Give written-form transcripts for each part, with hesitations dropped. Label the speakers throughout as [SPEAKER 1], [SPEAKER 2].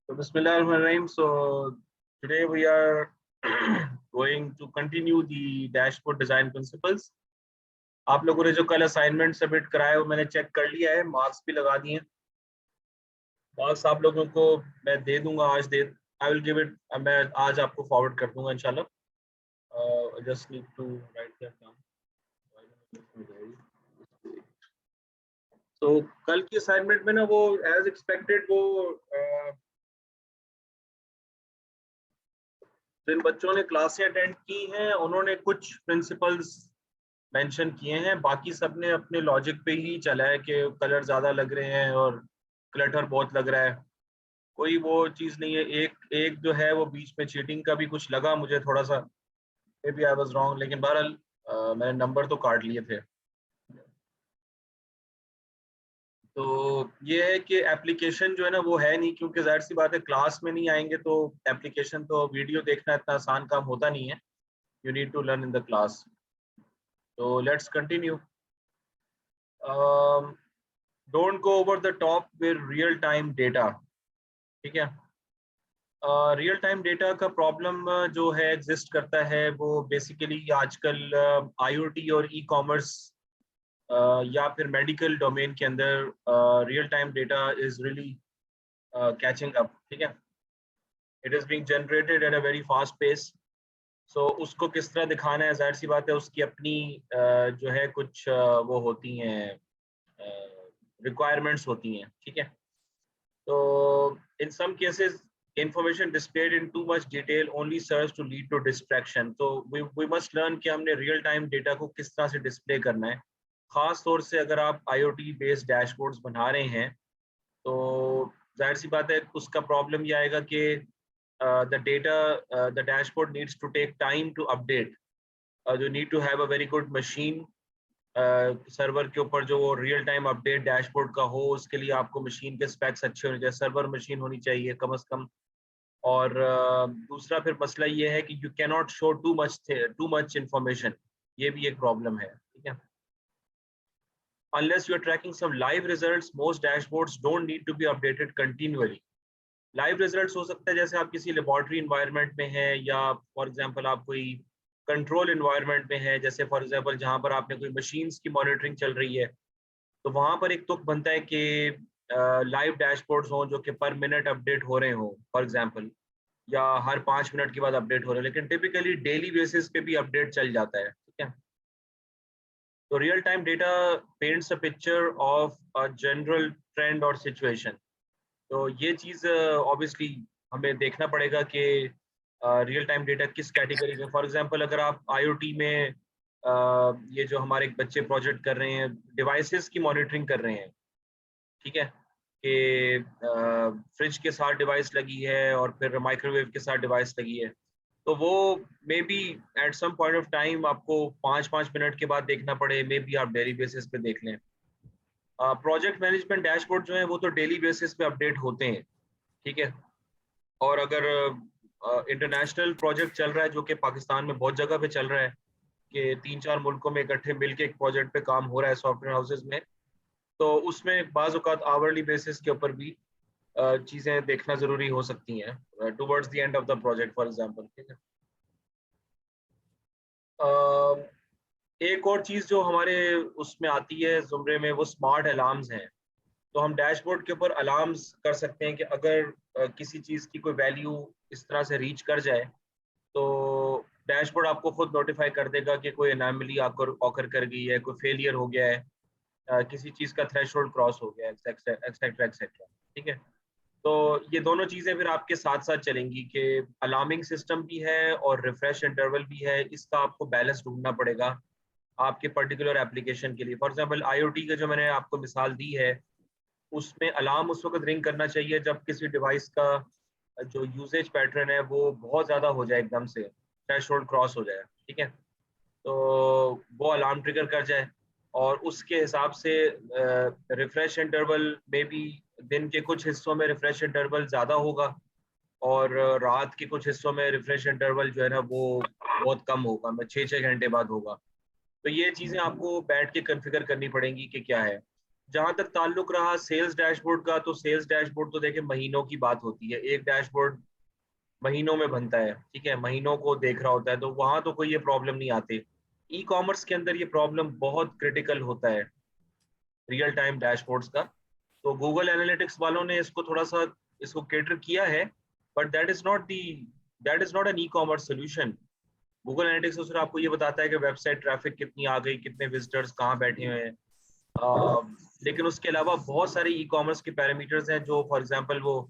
[SPEAKER 1] So Bismillahirrahmanirrahim. So today we are going to continue the dashboard design principles. आप लोगों ने जो कल असाइनमेंट सबमिट कराया वो मैंने चेक कर लिया है, मार्क्स भी लगा दिए। मार्क्स आप लोगों को मैं दे दूंगा आज आई विल गिव इट, मैं आज आपको फॉरवर्ड कर दूंगा इंशाल्लाह। Just need to write that down. तो कल की असाइनमेंट में ना वो एज एक्सपेक्टेड वो जिन बच्चों ने क्लासें अटेंड की हैं उन्होंने कुछ प्रिंसिपल्स मेंशन किए हैं, बाकी सब ने अपने लॉजिक पे ही चला है कि कलर ज़्यादा लग रहे हैं और क्लटर बहुत लग रहा है। कोई वो चीज़ नहीं है। एक एक जो है वो बीच में चीटिंग का भी कुछ लगा मुझे थोड़ा सा, maybe I was wrong, लेकिन बहरहाल मैंने नंबर तो काट लिए थे। तो ये है कि एप्लीकेशन जो है ना वो है नहीं, क्योंकि जाहिर सी बात है क्लास में नहीं आएंगे तो एप्लीकेशन तो वीडियो देखना इतना आसान काम होता नहीं है। You need to learn in the class. तो let's continue. Don't go over the top with real time data. ठीक है, रियल टाइम डेटा का प्रॉब्लम जो है एग्जिस्ट करता है वो बेसिकली आजकल आईओटी और ई कॉमर्स या फिर मेडिकल डोमेन के अंदर real time data is really catching up. ठीक है, it is being generated at a very fast pace. So उसको किस तरह दिखाना है, जाहिर सी बात है उसकी अपनी जो है कुछ वो होती हैं, रिक्वायरमेंट्स होती हैं। ठीक है, तो in some cases information displayed in too much detail only serves to lead to distraction. So we must learn कि हमने real time data को किस तरह से डिस्प्ले करना है। खास तौर से अगर आप IoT बेस्ड डैशबोर्ड्स बना रहे हैं तो जाहिर सी बात है उसका प्रॉब्लम ये आएगा कि the data, the dashboard needs to take time to update. You need to have a very good machine server के ऊपर जो वो रियल टाइम अपडेट डैशबोर्ड का हो। उसके लिए आपको मशीन के स्पेक्स अच्छे होने चाहिए, सर्वर मशीन होनी चाहिए कम से कम। और दूसरा फिर मसला ये है कि you can not show too much information, ये भी एक प्रॉब्लम है। ठीक है, unless you are tracking some live results, most dashboards don't need to be updated continually. Live results हो सकता है जैसे आप किसी लेबोरेटरी इन्वायरमेंट में हैं, या फॉर एग्जांपल आप कोई कंट्रोल इन्वायरमेंट में है, जैसे फॉर एग्जांपल जहां पर आपने कोई मशीन्स की मॉनिटरिंग चल रही है, तो वहां पर एक तुक बनता है कि लाइव डैशबोर्ड्स हों जो कि पर मिनट अपडेट हो रहे हों फॉर एग्जांपल, या हर 5 मिनट के बाद अपडेट हो रहे हैं, लेकिन टिपिकली डेली बेसिस पे भी अपडेट चल जाता है। ठीक है, तो real time data paints a picture of a general trend और सिचुएशन। तो ये चीज़ ऑब्वियसली हमें देखना पड़ेगा कि रियल टाइम डेटा किस कैटेगरी में। फॉर एग्जांपल अगर आप आईओटी में ये जो हमारे बच्चे प्रोजेक्ट कर रहे हैं, डिवाइसेस की मॉनिटरिंग कर रहे हैं, ठीक है, कि फ्रिज के साथ डिवाइस लगी है और फिर माइक्रोवेव के साथ डिवाइस लगी है, तो वो maybe at some point of time आपको 5-5 मिनट के बाद देखना पड़े, मे बी आप डेली बेसिस पे देख लें। प्रोजेक्ट मैनेजमेंट डैशबोर्ड जो है वो तो डेली बेसिस पे अपडेट होते हैं। ठीक है, और अगर इंटरनेशनल प्रोजेक्ट चल रहा है जो कि पाकिस्तान में बहुत जगह पे चल रहा है कि 3-4 मुल्कों में इकट्ठे मिलके एक प्रोजेक्ट पे काम हो रहा है सॉफ्टवेयर हाउसेज में, तो उसमें बाज़ औक़ात आवरली बेसिस के ऊपर भी चीज़ें देखना ज़रूरी हो सकती हैं towards the end of the project for example. ठीक है, एक और चीज़ जो हमारे उसमें आती है ज़ुमरे में वो स्मार्ट अलार्म्स हैं। तो हम डैशबोर्ड के ऊपर अलार्म्स कर सकते हैं कि अगर किसी चीज़ की कोई वैल्यू इस तरह से रीच कर जाए तो डैशबोर्ड आपको खुद नोटिफाई कर देगा कि कोई एनॉमली ऑकर कर गई है, कोई फेलियर हो गया है, किसी चीज़ का थ्रेशोल्ड क्रॉस हो गया है, एक्सेट्रा एक्सेट्रा। ठीक है, तो ये दोनों चीज़ें फिर आपके साथ साथ चलेंगी कि अलार्मिंग सिस्टम भी है और रिफ्रेश इंटरवल भी है। इसका आपको बैलेंस ढूंढना पड़ेगा आपके पर्टिकुलर एप्लीकेशन के लिए। फॉर एग्जांपल आईओटी का जो मैंने आपको मिसाल दी है, उसमें अलार्म उस वक्त रिंग करना चाहिए जब किसी डिवाइस का जो यूसेज पैटर्न है वो बहुत ज़्यादा हो जाए, एकदम से थ्रेशोल्ड क्रॉस हो जाए। ठीक है, तो वो अलार्म ट्रिगर कर जाए और उसके हिसाब से रिफ्रेश इंटरवल में भी दिन के कुछ हिस्सों में रिफ्रेश इंटरवल ज़्यादा होगा और रात के कुछ हिस्सों में रिफ्रेश इंटरवल जो है ना वो बहुत कम होगा, मैं 6-6 घंटे बाद होगा। तो ये चीज़ें आपको बैठ के कॉन्फ़िगर करनी पड़ेंगी कि क्या है। जहां तक ताल्लुक रहा सेल्स डैशबोर्ड का, तो सेल्स डैशबोर्ड तो देखिए महीनों की बात होती है, एक डैशबोर्ड महीनों में बनता है, ठीक है, महीनों को देख रहा होता है, तो वहां तो कोई ये प्रॉब्लम नहीं आती। ई कॉमर्स के अंदर ये प्रॉब्लम बहुत क्रिटिकल होता है रियल टाइम डैशबोर्ड्स का। तो गूगल एनालिटिक्स वालों ने इसको थोड़ा सा इसको केटर किया है, but that is not an e commerce solution. Google Analytics तो सिर्फ आपको ये बताता है कि वेबसाइट ट्रैफिक कितनी आ गई, कितने विजिटर्स कहाँ बैठे हुए हैं। लेकिन उसके अलावा बहुत सारे ई कॉमर्स के पैरामीटर्स हैं जो फॉर एग्जांपल वो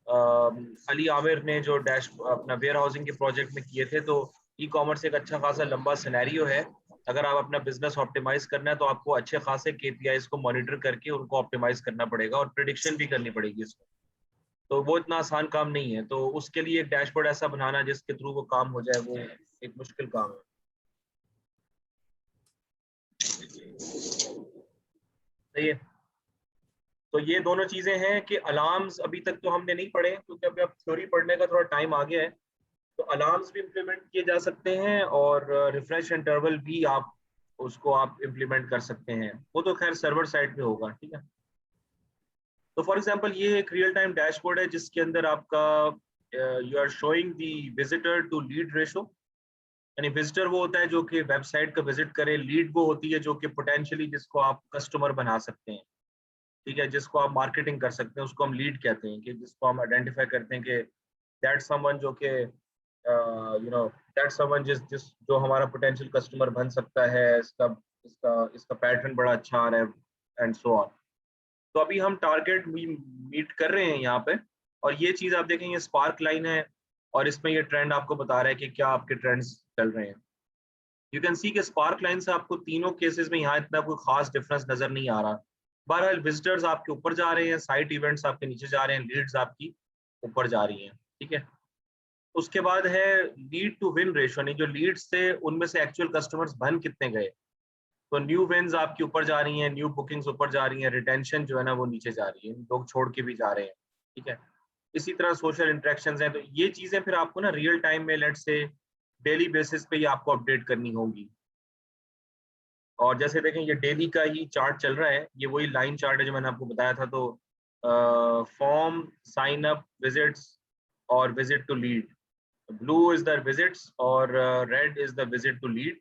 [SPEAKER 1] अली आमिर ने जो डैश अपना वेयर हाउसिंग के प्रोजेक्ट में किए थे, तो ई कॉमर्स एक अच्छा खासा लंबा सिनेरियो है। अगर आप अपना बिजनेस ऑप्टिमाइज करना है तो आपको अच्छे खासे केपीआईज को मॉनिटर करके उनको ऑप्टिमाइज करना पड़ेगा और प्रिडिक्शन भी करनी पड़ेगी इसको। तो वो इतना आसान काम नहीं है, तो उसके लिए एक डैशबोर्ड ऐसा बनाना जिसके थ्रू वो काम हो जाए, वो एक मुश्किल काम है। सही है। तो ये दोनों चीजें हैं कि अलार्म्स अभी तक तो हमने नहीं पढ़े क्योंकि अभी अब थ्योरी पढ़ने का थोड़ा टाइम आ गया है। तो अलार्म्स भी इम्प्लीमेंट किए जा सकते हैं और रिफ्रेश इंटरवल भी आप उसको आप इम्प्लीमेंट कर सकते हैं, वो तो खैर सर्वर साइड पे होगा, ठीक है। तो फॉर एग्जांपल ये एक रियल टाइम डैशबोर्ड है जिसके अंदर आपका you are showing the visitor to lead ratio. यानी विजिटर वो होता है जो कि वेबसाइट का विजिट करे, लीड वो होती है जो कि पोटेंशियली जिसको आप कस्टमर बना सकते हैं, ठीक है, जिसको आप मार्केटिंग कर सकते हैं, उसको हम लीड कहते हैं, कि जिसको हम आइडेंटिफाई करते हैं कि दैट समवन जो कि यू नो दैट समवन जिस जिस जो हमारा पोटेंशियल कस्टमर बन सकता है, इसका इसका इसका पैटर्न बड़ा अच्छा आ रहा है एंड सो ऑन। तो अभी हम टारगेट मीट कर रहे हैं यहाँ पे, और ये चीज आप देखेंगे स्पार्क लाइन है, और इसमें ये ट्रेंड आपको बता रहा है कि क्या आपके ट्रेंड्स चल रहे हैं। यू कैन सी कि स्पार्क लाइन से आपको तीनों केसेस में यहाँ इतना कोई खास डिफरेंस नजर नहीं आ रहा। बहरहाल विजिटर्स आपके ऊपर जा रहे हैं, साइट इवेंट्स आपके नीचे जा रहे हैं, लीड्स आपकी ऊपर जा रही हैं, ठीक है। उसके बाद है लीड टू विन रेशो, नहीं जो लीड्स थे उनमें से एक्चुअल कस्टमर्स बन कितने गए। तो न्यू विन्स आपकी ऊपर जा रही हैं, न्यू बुकिंग्स ऊपर जा रही हैं, रिटेंशन जो है ना वो नीचे जा रही है, लोग छोड़ के भी जा रहे हैं, ठीक है। इसी तरह सोशल इंटरेक्शंस हैं, तो ये चीजें फिर आपको ना रियल टाइम में लेट से डेली बेसिस पे ये आपको अपडेट करनी होगी। और जैसे देखें ये डेली का ही चार्ट चल रहा है, ये वही लाइन चार्ट है जो मैंने आपको बताया था। तो फॉर्म, साइन अप, विजिट्स और visit to lead. Blue is the visits और red is the visit to lead,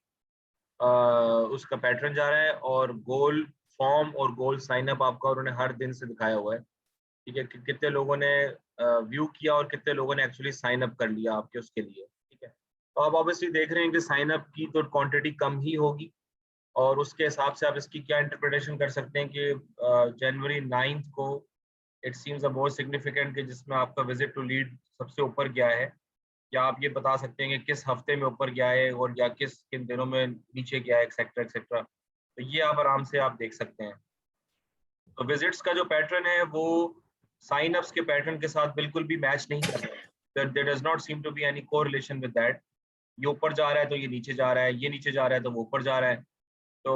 [SPEAKER 1] उसका पैटर्न जा रहा है। और गोल फॉर्म और गोल साइन अप आपका उन्होंने हर दिन से दिखाया हुआ है, ठीक है, कि कितने लोगों ने व्यू किया और कितने लोगों ने एक्चुअली साइन अप कर लिया आपके उसके लिए, ठीक है। तो आप ऑब्वियसली देख रहे हैं कि साइन अप की तो क्वांटिटी कम ही होगी, और उसके हिसाब से आप इसकी क्या इंटरप्रिटेशन कर सकते हैं कि जनवरी 9 को it seems a more significant कि जिसमें आपका विजिट टू लीड सबसे ऊपर गया है, या आप ये बता सकते हैं कि किस हफ्ते में ऊपर गया है और या किन दिनों में नीचे गया है, एक्सेट्रा एक्सेट्रा। तो ये आप आराम से आप देख सकते हैं। तो विजिट्स का जो पैटर्न है वो साइन अप्स के पैटर्न के साथ बिल्कुल भी मैच नहीं कर रहा है, there does not seem to be any correlation with that. ये ऊपर जा रहा है तो ये नीचे जा रहा है, ये नीचे जा रहा है तो वो ऊपर जा रहा है। तो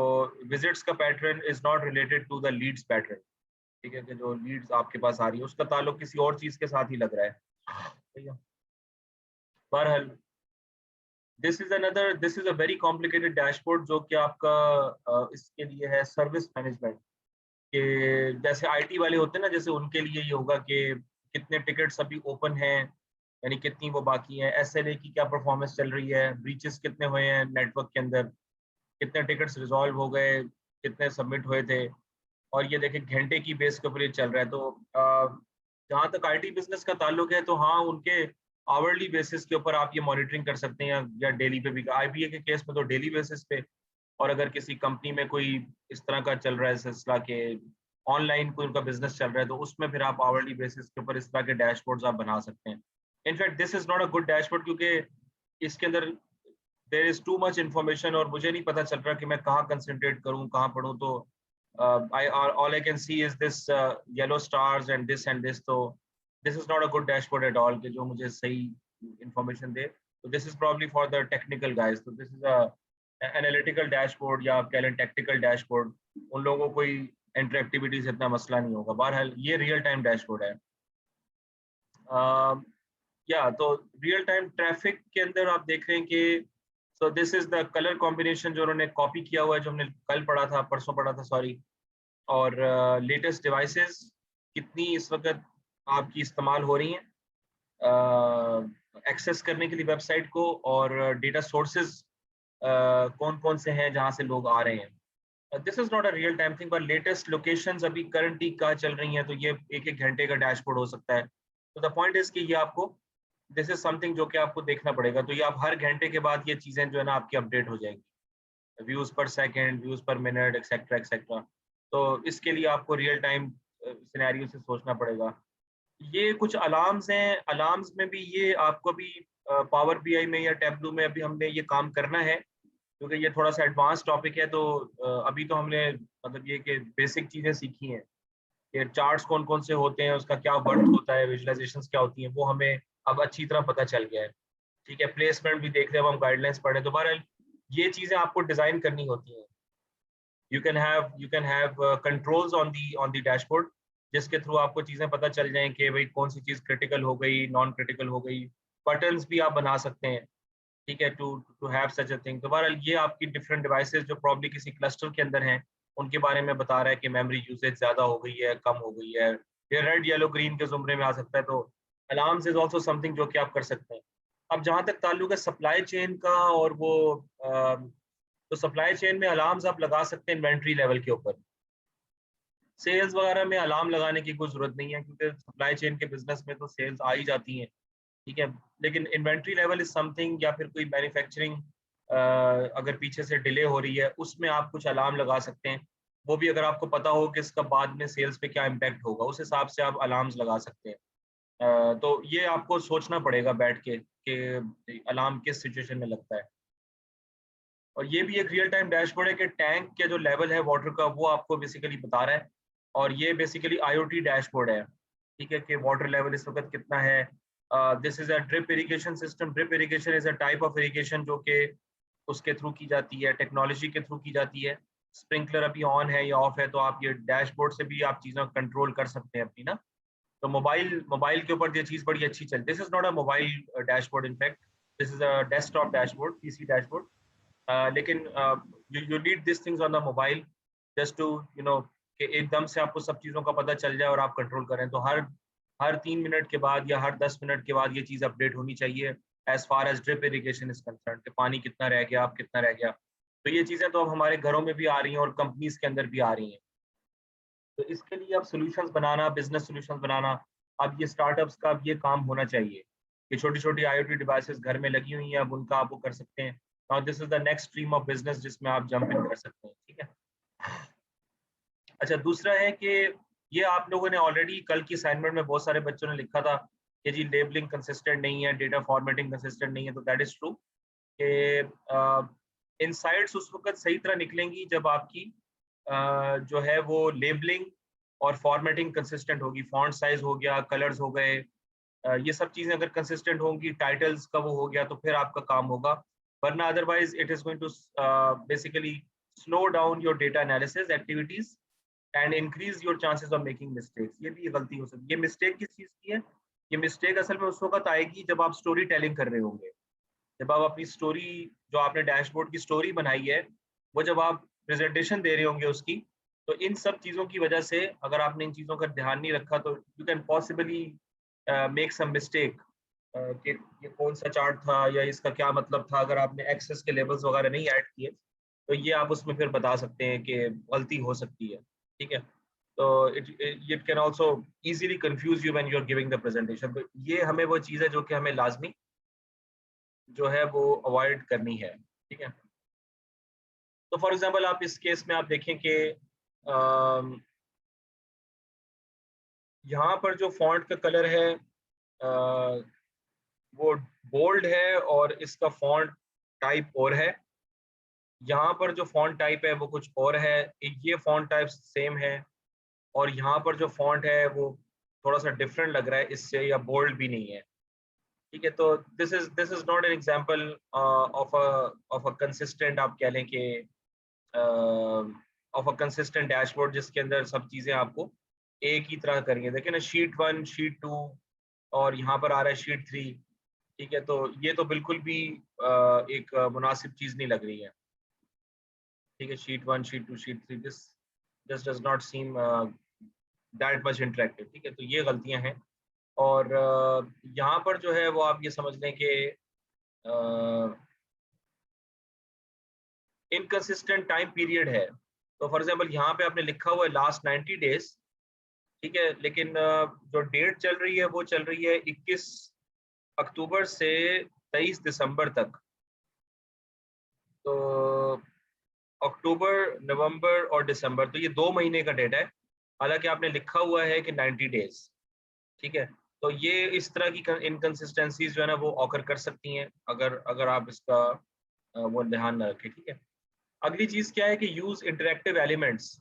[SPEAKER 1] विजिट्स का pattern is not related to the leads pattern, ठीक है, कि जो लीड्स आपके पास आ रही है उसका ताल्लुक किसी और चीज के साथ ही लग रहा है, ठीक है। बहरहाल this is a very complicated dashboard जो कि आपका इसके लिए है सर्विस मैनेजमेंट के। जैसे आईटी वाले होते हैं ना, जैसे उनके लिए ये होगा कि कितने टिकट्स अभी ओपन हैं, यानी कितनी वो बाकी हैं, एसएलए की क्या परफॉर्मेंस चल रही है, ब्रीचेस कितने हुए हैं नेटवर्क के अंदर, कितने टिकट्स रिजॉल्व हो गए, कितने सबमिट हुए थे। और ये देखिए घंटे की बेस के ऊपर ये चल रहा है। तो जहाँ तक आईटी बिजनेस का ताल्लुक है, तो हाँ उनके आवरली बेसिस के ऊपर आप ये मॉनिटरिंग कर सकते हैं, या डेली पे भी, आईबीए के केस में तो डेली बेसिस पे। और अगर किसी कंपनी में कोई इस तरह का चल रहा है सिलसिला के ऑनलाइन कोई उनका बिजनेस चल रहा है, तो उसमें फिर आप आवरली बेसिस के ऊपर इस तरह के डैशबोर्ड्स आप बना सकते हैं। In fact this is not a good dashboard क्योंकि इसके अंदर there is too much information, और मुझे नहीं पता चल रहा कि मैं कहाँ कंसंट्रेट करूँ, कहाँ पढ़ूँ। तो I all I can see is this yellow stars and this and this. So this is not a good dashboard at all कि जो मुझे सही information they. So this is probably for the technical guys. So this is a analytical dashboard या आप कह लें tactical dashboard। उन लोगों को कोई इंटरेक्टिविटी से इतना मसला नहीं होगा। बहरहाल ये रियल टाइम डैशबोर्ड है। या तो रियल टाइम ट्रैफिक के अंदर आप देख रहे हैं कि so this is the colour combination जो उन्होंने कॉपी किया हुआ है, जो हमने कल पढ़ा था, परसों पढ़ा था, सॉरी। और लेटेस्ट डिवाइसेस कितनी इस वक्त आपकी इस्तेमाल हो रही हैं एक्सेस करने के लिए वेबसाइट को, और डेटा सोर्सेज कौन कौन से हैं जहाँ से लोग आ रहे हैं। This is not a real time thing, पर लेटेस्ट लोकेशंस अभी करंटली कहाँ चल रही हैं, तो ये एक एक घंटे का डैशबोर्ड हो सकता है। तो द पॉइंट इज कि ये आपको, दिस इज समथिंग जो कि आपको देखना पड़ेगा। तो ये आप हर घंटे के बाद ये चीज़ें जो है ना आपकी अपडेट हो जाएंगी, व्यूज पर सेकेंड, व्यूज पर मिनट, एक्सेट्रा एक्सेट्रा। तो इसके लिए आपको रियल टाइम सिनेरियो से सोचना पड़ेगा। ये कुछ अलार्म्स हैं, अलार्म्स में भी ये आपको भी पावर बीआई में या टैबलू में अभी हमने ये काम करना है, क्योंकि ये थोड़ा सा एडवांस टॉपिक है। तो अभी तो हमने मतलब ये कि बेसिक चीज़ें सीखी हैं कि चार्ट्स कौन कौन से होते हैं, उसका क्या वर्थ होता है, विजुअलाइजेशंस क्या होती हैं, वो हमें अब अच्छी तरह पता चल गया है। ठीक है, प्लेसमेंट भी देख रहे हैं, हम गाइडलाइंस पढ़े। तो बहरहाल ये चीज़ें आपको डिज़ाइन करनी होती हैं। you can have controls on the dashboard, जिसके थ्रू आपको चीजें पता चल जाएं कि भाई कौन सी चीज क्रिटिकल हो गई, नॉन क्रिटिकल हो गई। बटन्स भी आप बना सकते हैं, ठीक है, to have such a thing. तो बहरहाल ये आपकी डिफरेंट डिवाइसेस जो प्रॉब्ली किसी क्लस्टर के अंदर हैं उनके बारे में बता रहा है कि मेमोरी यूसेज ज्यादा हो गई है, कम हो गई है, ये रेड येलो ग्रीन के जुमरे में आ सकता है। तो अलार्म्स इज ऑल्सो समथिंग जो कि आप कर सकते हैं। अब जहाँ तक ताल्लुक है सप्लाई चेन का, और वो तो सप्लाई चेन में अलार्म्स आप लगा सकते हैं इन्वेंट्री लेवल के ऊपर। सेल्स वगैरह में अलार्म लगाने की कोई जरूरत नहीं है, क्योंकि सप्लाई चेन के बिजनेस में तो सेल्स आ ही जाती हैं, ठीक है। लेकिन इन्वेंट्री लेवल इज समथिंग, या फिर कोई मैन्युफैक्चरिंग अगर पीछे से डिले हो रही है उसमें आप कुछ अलार्म लगा सकते हैं। वो भी अगर आपको पता हो कि इसका बाद में सेल्स पे क्या इम्पैक्ट होगा, उस हिसाब से आप अलार्म्स लगा सकते हैं। तो ये आपको सोचना पड़ेगा बैठ के कि अलार्म किस सिचुएशन में लगता है। और ये भी एक रियल टाइम डैशबोर्ड है कि टैंक के जो लेवल है वाटर का वो आपको बेसिकली बता रहा है। और ये बेसिकली आईओटी डैशबोर्ड है, ठीक है, कि वाटर लेवल इस वक्त कितना है। This is a drip irrigation system. Drip irrigation is a type of irrigation जो कि उसके थ्रू की जाती है, टेक्नोलॉजी के थ्रू की जाती है। स्प्रिंकलर अभी ऑन है या ऑफ है, तो आप ये डैशबोर्ड से भी आप चीज़ें कंट्रोल कर सकते हैं अपनी ना। तो मोबाइल मोबाइल के ऊपर ये चीज़ बड़ी अच्छी चल। This is not a mobile dashboard, in fact this is a desktop dashboard, PC dashboard. लेकिन you need this things on the mobile just to कि एकदम से आपको सब चीज़ों का पता चल जाए और आप कंट्रोल करें। तो हर हर 3 मिनट के बाद या हर 10 मिनट के बाद ये चीज़ अपडेट होनी चाहिए as far as drip irrigation is concern, कि पानी कितना रह गया, आप कितना रह गया। तो ये चीज़ें तो अब हमारे घरों में भी आ रही हैं और कंपनीज के अंदर भी आ रही हैं। तो इसके लिए अब सॉल्यूशंस बनाना, बिजनेस सॉल्यूशंस बनाना, अब ये स्टार्टअप्स का अब ये काम होना चाहिए कि छोटी छोटी आईओटी डिवाइसेस घर में लगी हुई हैं, अब उनका आप वो कर सकते हैं। और this is the next stream of business जिसमें आप जंप इन कर सकते हैं, ठीक है। अच्छा, दूसरा है कि ये आप लोगों ने ऑलरेडी कल की असाइनमेंट में बहुत सारे बच्चों ने लिखा था कि जी लेबलिंग कंसिस्टेंट नहीं है, डेटा फॉर्मेटिंग कंसिस्टेंट नहीं है। तो दैट इज ट्रू कि इनसाइट्स उस वक्त सही तरह निकलेंगी जब आपकी जो है वो लेबलिंग और फॉर्मेटिंग कंसिस्टेंट होगी। फॉन्ट साइज हो गया, कलर्स हो गए, ये सब चीजें अगर कंसिस्टेंट होंगी, टाइटल्स का वो हो गया, तो फिर आपका काम होगा। वरना otherwise it is going to basically slow down your data analysis activities and increase your chances of making mistakes. ये भी गलती हो सकती है। ये मिस्टेक किस चीज की है? ये मिस्टेक असल में उस वक्त आएगी जब आप स्टोरी टेलिंग कर रहे होंगे, जब आप अपनी स्टोरी, जो आपने डैशबोर्ड की स्टोरी बनाई है, वो जब आप प्रेजेंटेशन दे रहे होंगे उसकी। तो इन सब चीज़ों की वजह से अगर आपने इन चीज़ों का ध्यान नहीं रखा तो you can possibly make some mistake कि ये कौन सा चार्ट था या इसका क्या मतलब था। अगर आपने एक्सेस के लेवल्स वगैरह नहीं ऐड किए तो ये आप उसमें फिर बता सकते हैं कि गलती हो सकती है, ठीक है। तो it can also easily confuse you when you are giving the presentation. तो ये हमें वो चीज़ है जो कि हमें लाजमी जो है वो अवॉइड करनी है, ठीक है। तो फॉर एग्जांपल आप इस केस में आप देखें कि यहाँ पर जो फॉन्ट का कलर है वो बोल्ड है और इसका फॉन्ट टाइप और है। यहाँ पर जो फॉन्ट टाइप है वो कुछ और है, ये फॉन्ट टाइप सेम है, और यहाँ पर जो फॉन्ट है वो थोड़ा सा डिफरेंट लग रहा है इससे, या बोल्ड भी नहीं है, ठीक है। तो this is not an example of a consistent, आप कह लें कि ऑफ अ कंसिस्टेंट डैशबोर्ड जिसके अंदर सब चीज़ें आपको एक ही तरह करेंगे। देखिए ना, शीट 1, शीट 2, और यहाँ पर आ रहा है शीट 3, ठीक है। तो ये तो बिल्कुल भी एक मुनासिब चीज़ नहीं लग रही है, ठीक है। Sheet 1, sheet 2, sheet 3, this this does not seem that much interactive, ठीक है। तो ये गलतियां हैं। और यहाँ पर जो है वो आप ये समझ लें कि इनकंसिस्टेंट टाइम पीरियड है। तो फॉर एग्जांपल यहाँ पे आपने लिखा हुआ है लास्ट 90 डेज, ठीक है, लेकिन जो डेट चल रही है वो चल रही है 21 अक्टूबर से 23 दिसंबर तक। तो अक्टूबर, नवंबर और दिसंबर, तो ये 2 महीने का डेटा है, हालांकि आपने लिखा हुआ है कि 90 डेज, ठीक है। तो ये इस तरह की इनकंसिस्टेंसीज जो है ना वो ऑकर कर सकती हैं अगर अगर आप इसका वो ध्यान न रखें, ठीक है। अगली चीज क्या है कि यूज इंटरेक्टिव एलिमेंट्स।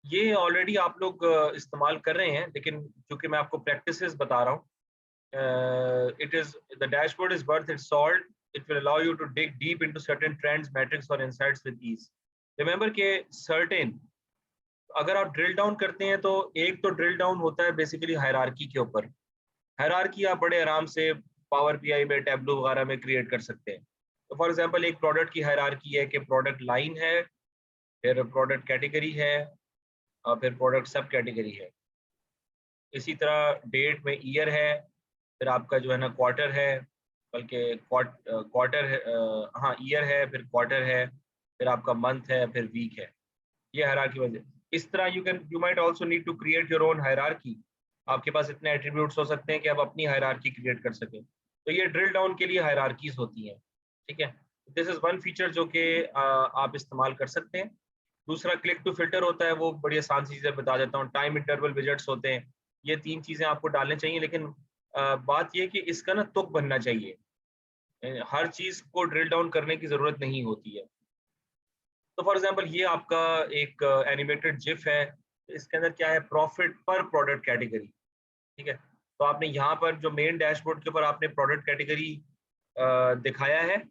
[SPEAKER 1] ये ऑलरेडी आप लोग इस्तेमाल कर रहे हैं, लेकिन चूंकि मैं आपको प्रैक्टिसेस बता रहा हूँ, it is the dashboard is worth its salt, it will allow you to dig deep into certain trends, metrics और इनसाइट्स विद ईज। रिमेंबर के सर्टेन, अगर आप ड्रिल डाउन करते हैं तो एक तो ड्रिल डाउन होता है बेसिकली हायरार्की के ऊपर। हायरार्की आप बड़े आराम से पावर पीआई में, टैब्लू वगैरह में क्रिएट कर सकते हैं। तो फॉर एग्जांपल एक प्रोडक्ट की हायरार्की है कि प्रोडक्ट लाइन है, फिर प्रोडक्ट कैटेगरी है, और फिर प्रोडक्ट सब कैटेगरी है। इसी तरह डेट में ईयर है, फिर आपका जो है ना क्वार्टर है, बल्कि क्वार्टर है, हाँ ईयर है, फिर क्वार्टर है, फिर आपका मंथ है, फिर वीक है। ये हायरार्की वजह। इस तरह you might also need to create your own hierarchy. आपके पास इतने एट्रीब्यूट्स हो सकते हैं कि आप अपनी हायरार्की क्रिएट कर सकें। तो ये ड्रिल डाउन के लिए हायरार्कीज होती हैं, ठीक है। दिस इज वन फीचर जो कि आप इस्तेमाल कर सकते हैं। दूसरा क्लिक टू फिल्टर होता है, वो बड़ी आसान चीजें बता देता हूँ। टाइम इंटरवल विजेट्स होते हैं, ये 3 चीजें आपको डालने चाहिए, लेकिन बात ये कि इसका ना तुक बनना चाहिए। हर चीज को ड्रिल डाउन करने की जरूरत नहीं होती है। तो फॉर एग्जांपल ये आपका एक एनिमेटेड जिफ है, इसके अंदर क्या है, प्रॉफिट पर प्रोडक्ट कैटेगरी, ठीक है। तो आपने यहाँ पर जो मेन डैशबोर्ड के ऊपर आपने प्रोडक्ट कैटेगरी दिखाया है,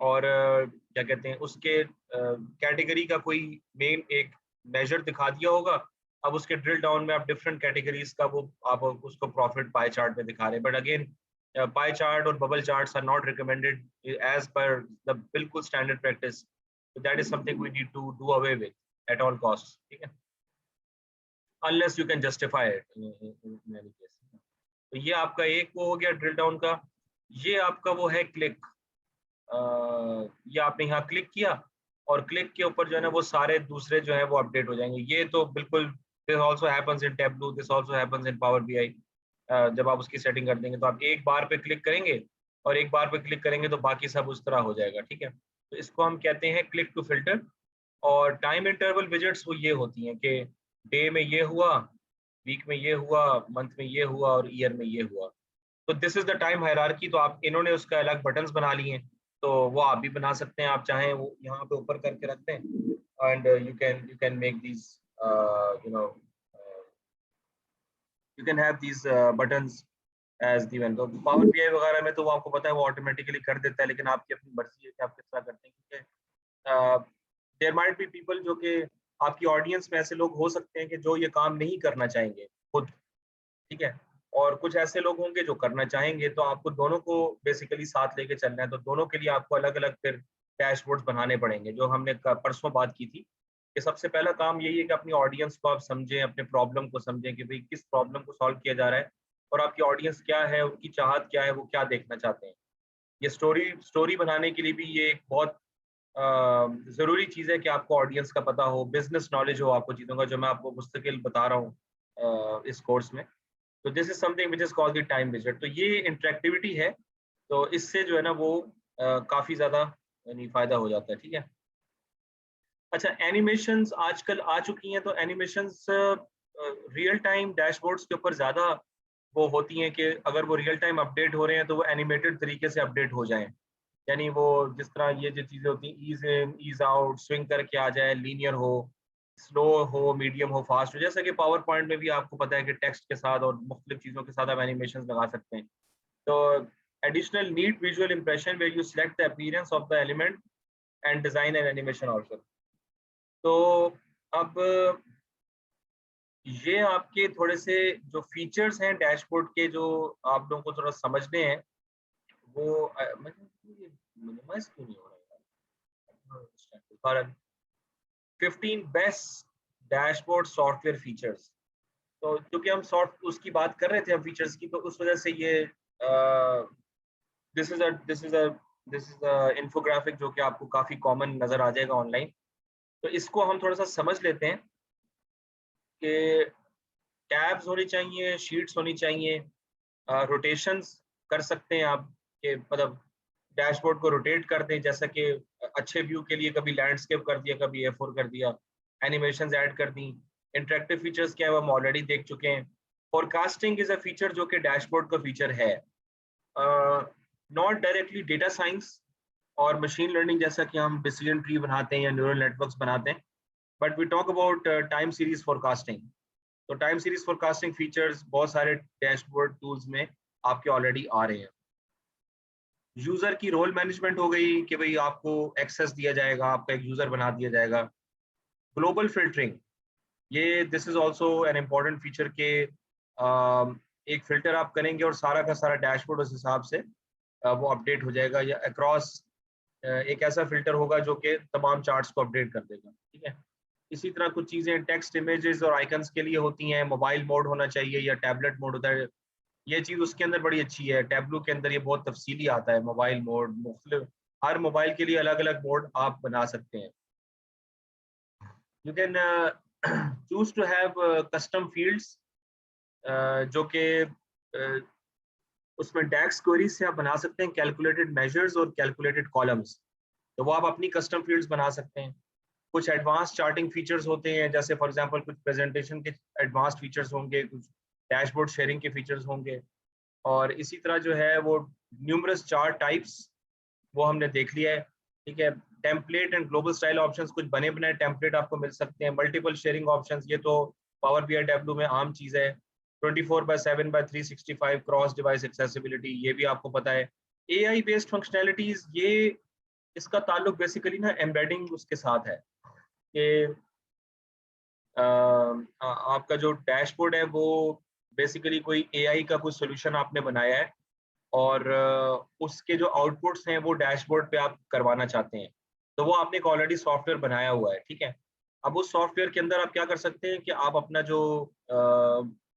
[SPEAKER 1] और क्या कहते हैं उसके कैटेगरी का कोई मेन एक मेजर दिखा दिया होगा। अब उसके ड्रिल डाउन में आप डिफरेंट कैटेगरीज का वो आप उसको प्रॉफिट पाई चार्ट में दिखा रहे हैं, बट अगेन पाई चार्ट और bubble charts are not recommended as per the बिल्कुल standard practice. That is something we need to do away with at all cost, ठीक है, unless you can justify it in any case. तो ये आपका एक वो हो गया ड्रिल डाउन का। ये आपका वो है क्लिक। ये आपने यहाँ क्लिक किया और क्लिक के ऊपर जो है ना वो सारे दूसरे जो है वो अपडेट हो जाएंगे। ये तो बिल्कुल, this also happens in tableau, this also happens in power BI. जब आप उसकी सेटिंग कर देंगे तो आप एक बार पे क्लिक करेंगे, और एक बार पे क्लिक करेंगे तो बाकी सब उस तरह हो जाएगा, ठीक है। तो इसको हम कहते हैं क्लिक टू फिल्टर। और टाइम इंटरवल विजेट्स वो ये होती हैं कि डे में ये हुआ, वीक में ये हुआ, मंथ में ये हुआ और ईयर में ये हुआ। तो this is the time hierarchy. तो आप इन्होंने उसका अलग बटन्स बना लिए हैं, तो वो आप भी बना सकते हैं। आप चाहें वो यहाँ पे ऊपर करके रखते हैं, and you can make these you know you can have these buttons as given. तो पावर बीआई वगैरह में तो वो आपको पता है वो ऑटोमेटिकली कर देता है, लेकिन आपकी अपनी मर्जी है कि आप किस तरह करते हैं, क्योंकि देयर माइट बी पीपल जो कि आपकी ऑडियंस में ऐसे लोग हो सकते हैं कि जो ये काम नहीं करना चाहेंगे खुद, ठीक है, और कुछ ऐसे लोग होंगे जो करना चाहेंगे। तो आपको दोनों को बेसिकली साथ लेके चलना है। तो दोनों के लिए आपको अलग अलग फिर डैशबोर्ड्स बनाने पड़ेंगे, जो हमने परसों बात की थी कि सबसे पहला काम यही है कि अपनी ऑडियंस को आप समझें, अपने प्रॉब्लम को समझें कि भाई किस प्रॉब्लम को सॉल्व किया जा रहा है, और आपकी ऑडियंस क्या है, उनकी चाहत क्या है, वो क्या देखना चाहते हैं। ये स्टोरी बनाने के लिए भी ये एक बहुत ज़रूरी चीज़ है कि आपको ऑडियंस का पता हो, बिजनेस नॉलेज हो आपको चीज़ों का, जो मैं आपको मुस्तकिल बता रहा हूँ इस कोर्स में। तो this is something which is called the time विजेट। तो ये इंटरेक्टिविटी है, तो इससे जो है ना वो काफी ज्यादा यानी फायदा हो जाता है, ठीक है। अच्छा, एनिमेशंस आजकल आ चुकी हैं, तो एनिमेशंस रियल टाइम डैशबोर्ड्स के ऊपर ज्यादा वो होती हैं कि अगर वो रियल टाइम अपडेट हो रहे हैं तो वो एनिमेटेड तरीके से अपडेट हो जाएं। यानी वो जिस तरह ये जो चीजें होती हैं, ease in ease out, swing करके आ जाए, लीनियर हो, स्लो हो, मीडियम हो, फास्ट हो। जैसा कि पावर पॉइंट में भी आपको पता है कि टेक्स्ट के साथ और मुख्तलिफ चीज़ों के साथ आप एनिमेशन लगा सकते हैं। तो additional neat visual impression where you select the appearance of the element and design and animation also. तो अब ये आपके थोड़े से जो फीचर्स हैं डैशबोर्ड के, जो आप लोगों को थोड़ा समझने हैं, वो मिनिमाइज क्यों नहीं हो रहा है? 15 बेस्ट डैशबोर्ड सॉफ्टवेयर फीचर्स। तो क्योंकि हम सॉफ्ट उसकी बात कर रहे थे हम फीचर्स की, तो उस वजह से ये दिस इज अ इंफोग्राफिक जो कि आपको काफी कॉमन नजर आ जाएगा ऑनलाइन। तो इसको हम थोड़ा सा समझ लेते हैं कि टैब्स होनी चाहिए, शीट्स होनी चाहिए, रोटेशंस कर सकते हैं आप, कि मतलब डैशबोर्ड को रोटेट कर दें, जैसा कि अच्छे व्यू के लिए कभी लैंडस्केप कर दिया, कभी A4 कर दिया, एनिमेशंस ऐड कर दी। इंटरेक्टिव फीचर्स क्या है वो हम ऑलरेडी देख चुके हैं। फोरकास्टिंग इज अ फीचर जो कि डैशबोर्ड का फीचर है, नॉट डायरेक्टली डेटा साइंस और मशीन लर्निंग जैसा कि हम डिसीजन ट्री बनाते हैं या न्यूरल नेटवर्क्स बनाते हैं, but we talk about time series forecasting. तो टाइम सीरीज फोरकास्टिंग फीचर्स बहुत सारे डैशबोर्ड टूल्स में आपके ऑलरेडी आ रहे हैं। यूजर की रोल मैनेजमेंट हो गई कि भाई आपको एक्सेस दिया जाएगा, आपका एक यूजर बना दिया जाएगा। ग्लोबल फिल्टरिंग, ये this is also an important feature के एक फिल्टर आप करेंगे और सारा का सारा डैशबोर्ड उस हिसाब से वो अपडेट हो जाएगा, या अक्रॉस एक ऐसा फिल्टर होगा जो कि तमाम चार्ट्स को अपडेट कर देगा। ठीक है, इसी तरह कुछ चीजें टेक्स्ट, इमेजेस और आइकन्स के लिए होती हैं। मोबाइल मोड होना चाहिए या टैबलेट मोड होता है, ये चीज उसके अंदर बड़ी अच्छी है। टैबलू के अंदर ये बहुत तफसीली आता है, मोबाइल मोड मुख्तलिफ, हर मोबाइल के लिए अलग अलग मोड आप बना सकते हैं। You can choose to have custom fields, जो कि उसमें डैक्स क्वेरीज से आप बना सकते हैं कैलकुलेटेड मेजर्स और कैलकुलेटेड कॉलम्स, तो वो आप अपनी कस्टम फील्ड्स बना सकते हैं। कुछ एडवांस चार्टिंग फीचर्स होते हैं, जैसे फॉर एग्जांपल कुछ प्रेजेंटेशन के एडवांस्ड फीचर्स होंगे, कुछ डैशबोर्ड शेयरिंग के फीचर्स होंगे, और इसी तरह जो है वो न्यूमरस चार्ट टाइप्स वो हमने देख लिया है। ठीक है, template and global style options, कुछ बने बनाए टेम्पलेट आपको मिल सकते हैं। मल्टीपल शेयरिंग ऑप्शंस, ये तो पावर BI टैब्लू में आम चीज है। 24/7/365 क्रॉस डिवाइस एक्सेसिबिलिटी, ये भी आपको पता है। AI बेस्ड फंक्शनैलिटीज, ये इसका ताल्लुक बेसिकली ना एम्बेडिंग उसके साथ है कि आपका जो डैशबोर्ड है वो बेसिकली कोई AI का कोई सोल्यूशन आपने बनाया है, और उसके जो आउटपुट्स हैं वो डैशबोर्ड पे आप करवाना चाहते हैं, तो वो आपने एक ऑलरेडी सॉफ्टवेयर बनाया हुआ है। ठीक है, अब उस सॉफ्टवेयर के अंदर आप क्या कर सकते हैं कि आप अपना जो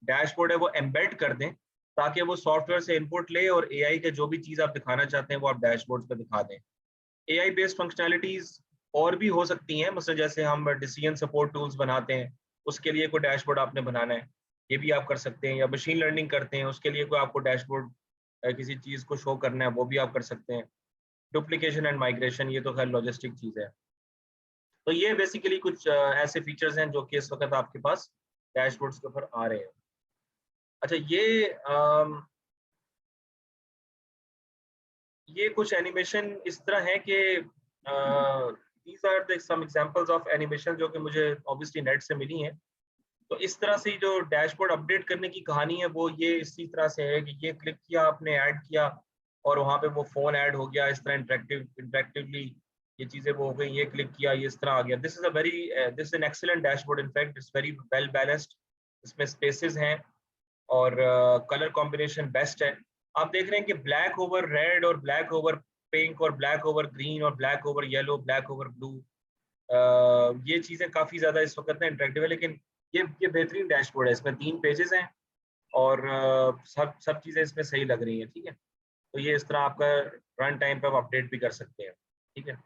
[SPEAKER 1] डैशबोर्ड है वो एम्बेड कर दें, ताकि वो सॉफ्टवेयर से इनपुट ले और AI के जो भी चीज़ आप दिखाना चाहते हैं वो आप डैशबोर्ड पे दिखा दें। AI बेस्ड फंक्शनैलिटीज और भी हो सकती हैं, मतलब जैसे हम डिसीजन सपोर्ट टूल्स बनाते हैं, उसके लिए कोई डैशबोर्ड आपने बनाना है, ये भी आप कर सकते हैं। या मशीन लर्निंग करते हैं, उसके लिए कोई आपको डैशबोर्ड किसी चीज़ को शो करना है, वो भी आप कर सकते हैं। डुप्लीकेशन एंड माइग्रेशन, ये तो खैर लॉजिस्टिक चीज़ है। तो ये बेसिकली कुछ ऐसे फीचर्स हैं जो कि इस वक्त आपके पास डैशबोर्ड्स के ऊपर आ रहे हैं। अच्छा, ये कुछ एनिमेशन इस तरह है कि these are the some examples of animation जो कि मुझे ऑब्वियसली नेट से मिली हैं। तो इस तरह से जो डैशबोर्ड अपडेट करने की कहानी है वो ये इसी तरह से है कि ये क्लिक किया आपने, ऐड किया, और वहाँ पे वो फोन ऐड हो गया, इस तरह इंटरेक्टिवली ये चीजें वो हो गई। ये क्लिक किया, ये इस तरह आ गया। This is an excellent dashboard, in fact it's very well balanced. इसमें स्पेसेस हैं और कलर कॉम्बिनेशन बेस्ट है। आप देख रहे हैं कि ब्लैक ओवर रेड और ब्लैक ओवर पिंक और ब्लैक ओवर ग्रीन और black over yellow, black over blue, ये चीज़ें काफ़ी ज़्यादा इस वक्त में इंटरेक्टिव है। लेकिन ये बेहतरीन डैशबोर्ड है, इसमें 3 पेजेस हैं और सब चीज़ें इसमें सही लग रही हैं। ठीक है, तो ये इस तरह आपका रन टाइम पर आप अपडेट भी कर सकते हैं। ठीक है,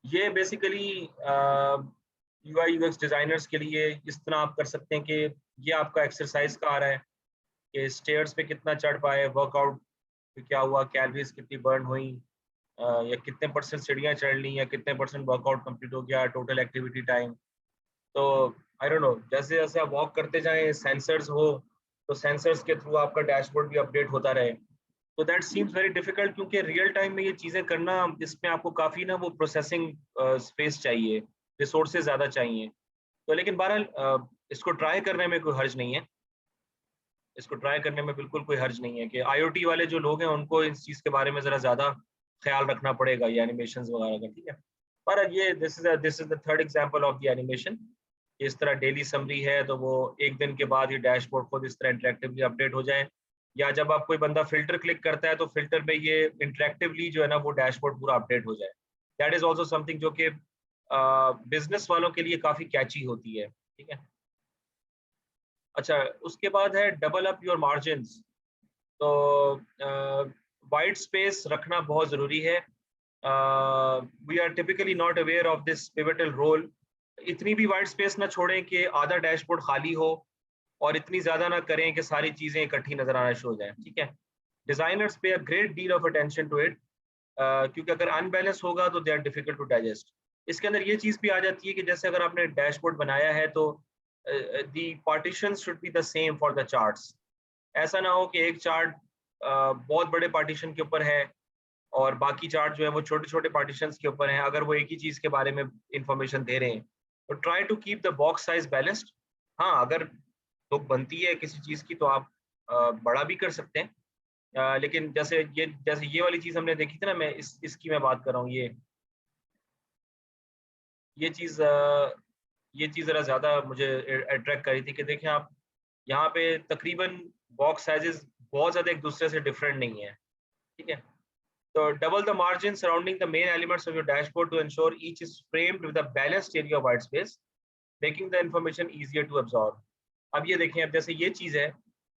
[SPEAKER 1] ये बेसिकली UI UX डिज़ाइनर्स के लिए इस तरह आप कर सकते हैं कि ये आपका एक्सरसाइज का आ रहा है कि स्टेयर्स पे कितना चढ़ पाए, वर्कआउट क्या हुआ, कैलोरीज कितनी बर्न हुई, या कितने % सीढ़ियाँ चढ़ ली, या कितने % वर्कआउट कंप्लीट हो गया, टोटल एक्टिविटी टाइम। तो आई डोंट नो, जैसे जैसे आप वॉक करते जाएं, सेंसर्स हो, तो सेंसर्स के थ्रू आपका डैशबोर्ड भी अपडेट होता रहे। तो दैट सीम्स वेरी डिफिकल्ट, क्योंकि रियल टाइम में ये चीज़ें करना, इसमें आपको काफ़ी ना वो प्रोसेसिंग स्पेस चाहिए, रिसोर्सेज ज़्यादा चाहिए। तो लेकिन बहरहाल इसको ट्राई करने में कोई हर्ज नहीं है, इसको ट्राई करने में बिल्कुल कोई हर्ज नहीं है कि IoT वाले जो लोग हैं उनको इस चीज़ के बारे में ज़रा ज़्यादा ख्याल रखना पड़ेगा, ये एनिमेशंस वगैरह का। ठीक है, पर ये this is the third example of the animation. इस तरह डेली समरी है, तो वो एक दिन के बाद ये डैशबोर्ड खुद इस तरह इंटरेक्टिवली अपडेट हो जाए, या जब आप कोई बंदा फिल्टर क्लिक करता है तो फिल्टर में ये इंटरेक्टिवली जो है ना वो डैशबोर्ड पूरा अपडेट हो जाए। दैट इज ऑल्सो समथिंग जो कि बिजनेस वालों के लिए काफी कैची होती है, ठीक है। अच्छा, उसके बाद है डबल अप योर मार्जिन्स। तो वाइट स्पेस रखना बहुत जरूरी है। We are typically not aware of this pivotal role. इतनी भी वाइट स्पेस ना छोड़ें कि आधा डैशबोर्ड खाली हो, और इतनी ज्यादा ना करें कि सारी चीजें इकट्ठी नजर आना शुरू हो जाए, ठीक है। Designers pay a great deal of attention to it, क्योंकि अगर अनबैलेंस होगा तो they are difficult to digest. इसके अंदर ये चीज भी आ जाती है कि जैसे अगर आपने डैशबोर्ड बनाया है तो the partition should be the same for the charts. ऐसा ना हो कि एक चार्ट बहुत बड़े पार्टीशन के ऊपर है और बाकी चार्ट जो है वो छोटे छोटे पार्टीशंस के ऊपर हैं, अगर वो एक ही चीज के बारे में इंफॉर्मेशन दे रहे हैं। तो try to keep the box size balanced. हाँ, अगर बुक बनती है किसी चीज की तो आप बड़ा भी कर सकते हैं। लेकिन जैसे ये वाली चीज हमने देखी थी ना, मैं इसकी मैं बात कर रहा हूँ, ये चीज ये चीज जरा ज्यादा मुझे अट्रैक्ट करी थी कि देखें आप, यहाँ पे तकरीबन बॉक्स साइजेस बहुत ज्यादा एक दूसरे से डिफरेंट नहीं है, ठीक है। So double the margin surrounding the main elements of your dashboard to ensure each is framed with a balanced area of white space, making the information easier to absorb. अब ये देखें, अब जैसे ये चीज है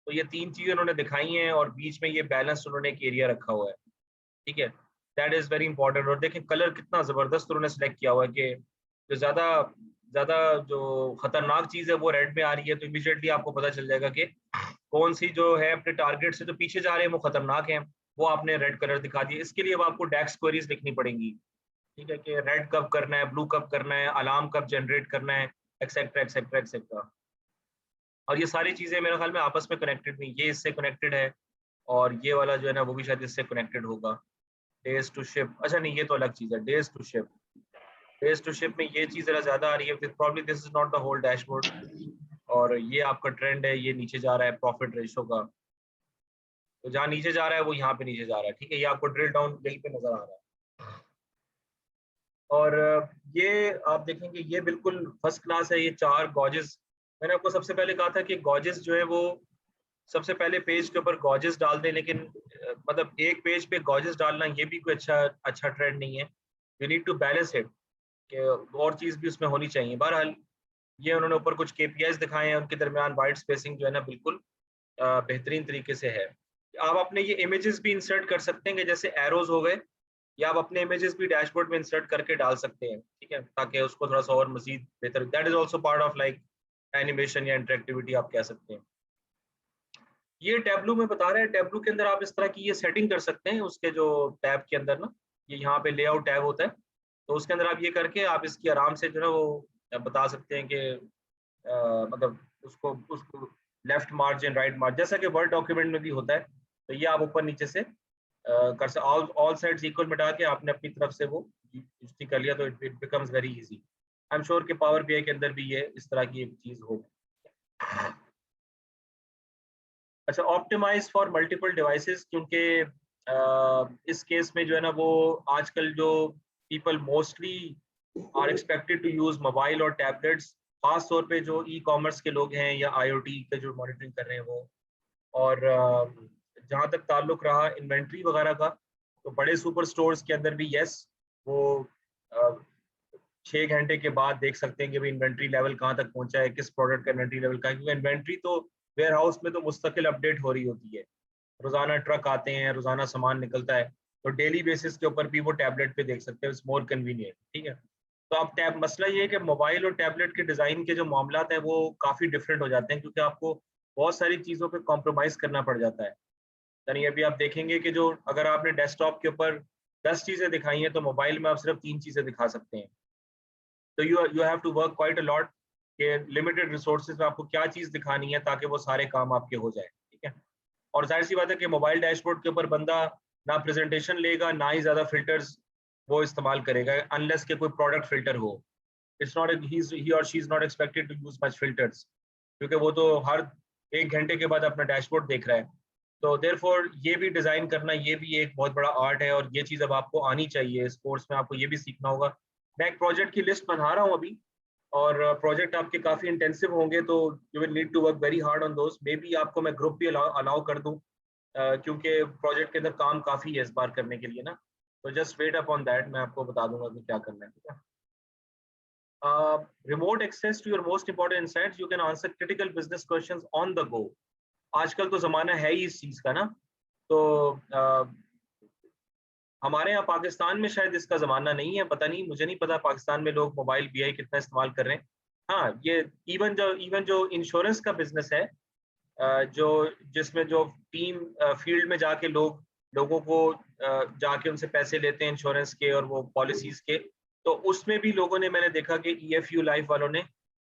[SPEAKER 1] तो ये तीन चीजें उन्होंने दिखाई हैं और बीच में ये बैलेंस उन्होंने एक एरिया रखा हुआ है, ठीक है। That is very important. और देखें कलर कितना जबरदस्त उन्होंने सेलेक्ट किया हुआ है कि जो ज्यादा ज्यादा जो खतरनाक चीज है वो रेड में आ रही है, तो इमीडिएटली आपको पता चल जाएगा कि कौन सी जो है अपने टारगेट से जो पीछे जा रहे हैं वो खतरनाक है, वो आपने रेड कलर दिखा दिया। इसके लिए अब आपको डैक्स क्वेरीज लिखनी पड़ेंगी, ठीक है, कि रेड कब करना है, ब्लू कब करना है, अलार्म कब जनरेट करना है, एक्सेट्रा एक्सेट्रा एक्सेट्रा। और ये सारी चीजें मेरे ख्याल में आपस में कनेक्टेड नहीं, ये इससे कनेक्टेड है और ये वाला जो है ना वो भी शायद इससे कनेक्टेड होगा। डेज टू शिप, अच्छा नहीं ये तो अलग चीज है। Days to ship, days to ship में ये चीज जरा ज्यादा आ रही है, probably this is not the whole dashboard. और ये आपका ट्रेंड है, ये नीचे जा रहा है प्रॉफिट रेशो का, तो जहाँ नीचे जा रहा है वो यहाँ पे नीचे जा रहा है, ठीक है। ये आपको ड्रिल डाउन यहीं पे नजर आ रहा है। और ये आप देखेंगे ये बिल्कुल फर्स्ट क्लास है, ये चार गॉजेस। मैंने आपको सबसे पहले कहा था कि गॉजेस जो है वो सबसे पहले पेज के ऊपर गॉजेस डाल दें, लेकिन मतलब एक पेज पे गॉजेस डालना ये भी कोई अच्छा अच्छा ट्रेंड नहीं है। You need to balance it, कि और चीज भी उसमें होनी चाहिए। बहरहाल ये उन्होंने ऊपर कुछ केपीआईज दिखाए हैं, उनके दरमियान वाइट स्पेसिंग जो है ना बिल्कुल बेहतरीन तरीके से है। आप अपने ये इमेजेस भी इंसर्ट कर सकते हैं कि जैसे एरोज हो गए, या आप अपने इमेजेस भी डैशबोर्ड में इंसर्ट करके डाल सकते हैं, ठीक है, ताकि उसको थोड़ा सा और मजीद बेहतर, that is also part of like animation या इंटरेक्टिविटी आप कह सकते हैं। ये टैब्लू में बता रहे हैं, टैब्लू के अंदर आप इस तरह की ये सेटिंग कर सकते हैं, उसके जो टैब के अंदर ना, ये यहाँ पे लेआउट टैब होता है, तो उसके अंदर आप ये करके आप इसकी आराम से जो है वो बता सकते हैं कि मतलब उसको उसको लेफ्ट मार्जिन राइट मार्जिन, जैसा कि वर्ड डॉक्यूमेंट में भी होता है, तो ये आप ऊपर नीचे से कर सकते। ऑल साइड्स इक्वल मिटा के आपने अपनी तरफ से वो ठीक कर लिया तो it becomes very easy. I am sure कि पावर बीआई के अंदर भी ये इस तरह की एक चीज होगी। अच्छा, ऑप्टिमाइज फॉर मल्टीपल डिवाइसेस, क्योंकि इस केस में जो है ना वो आजकल जो people mostly are expected to use mobile और टैबलेट्स, खास तौर पे जो ई कॉमर्स के लोग हैं या आईओटी के जो मॉनिटरिंग कर रहे हैं वो। और जहाँ तक ताल्लुक रहा इन्वेंट्री वगैरह का, तो बड़े सुपर स्टोर्स के अंदर भी यस, वो 6 घंटे के बाद देख सकते हैं कि भाई इन्वेंट्री लेवल कहाँ तक पहुंचा है, किस प्रोडक्ट का इन्वेंट्री लेवल का है, क्योंकि इन्वेंट्री तो वेयर हाउस में तो मुस्तकिल अपडेट हो रही होती है। रोजाना ट्रक आते हैं, रोजाना सामान निकलता है, तो डेली बेसिस के ऊपर भी वो टैबलेट पे देख सकते हैं, इट्स मोर कन्वीनियंट, ठीक है। तो अब टैब मसला ये है कि मोबाइल और टैबलेट के डिजाइन के जो मामलात हैं वो काफी डिफरेंट हो जाते हैं, क्योंकि आपको बहुत सारी चीजों पे कॉम्प्रोमाइज करना पड़ जाता है। यानी अभी आप देखेंगे कि जो अगर आपने डेस्कटॉप के ऊपर 10 चीजें दिखाई हैं तो मोबाइल में आप सिर्फ 3 चीजें दिखा सकते हैं। तो you have to work quite a lot कि लिमिटेड रिसोर्सेज में आपको क्या चीज दिखानी है ताकि वो सारे काम आपके हो जाए, ठीक है। और जाहिर सी बात है कि मोबाइल डैशबोर्ड के ऊपर बंदा ना प्रेजेंटेशन लेगा, ना ही ज्यादा फिल्टर्स वो इस्तेमाल करेगा, अनलेस के कोई प्रोडक्ट फिल्टर हो। इट्स नॉट ही और she is not expected to use much filters, क्योंकि वो तो हर 1 घंटे के बाद अपना डैशबोर्ड देख रहा है। तो देयरफॉर ये भी डिजाइन करना ये भी एक बहुत बड़ा आर्ट है, और ये चीज अब आपको आनी चाहिए। इस कोर्स में आपको ये भी सीखना होगा। मैं एक प्रोजेक्ट की लिस्ट बना रहा हूँ अभी, और प्रोजेक्ट आपके काफी इंटेंसिव होंगे, तो you will need to work very hard on those. May be आपको मैं ग्रुप भी अलाउ कर दूं, क्योंकि प्रोजेक्ट के अंदर काम काफी है इस बार करने के लिए ना। तो just wait up on that, मैं आपको बता दूंगा कि क्या करना है, ठीक है। remote access to your most important insights, you can answer critical business questions on the go. आजकल तो जमाना है ही इस चीज का ना, तो हमारे यहाँ पाकिस्तान में शायद इसका जमाना नहीं है, पता नहीं, मुझे नहीं पता पाकिस्तान में लोग मोबाइल बीआई कितना इस्तेमाल कर रहे हैं। हाँ, ये इवन जो इंश्योरेंस का बिजनेस है, जो जिसमें जो टीम फील्ड में जाके लोगों को जाके उनसे पैसे लेते हैं इंश्योरेंस के और वो पॉलिसीज के, तो उसमें भी लोगों ने, मैंने देखा कि ईएफयू लाइफ वालों ने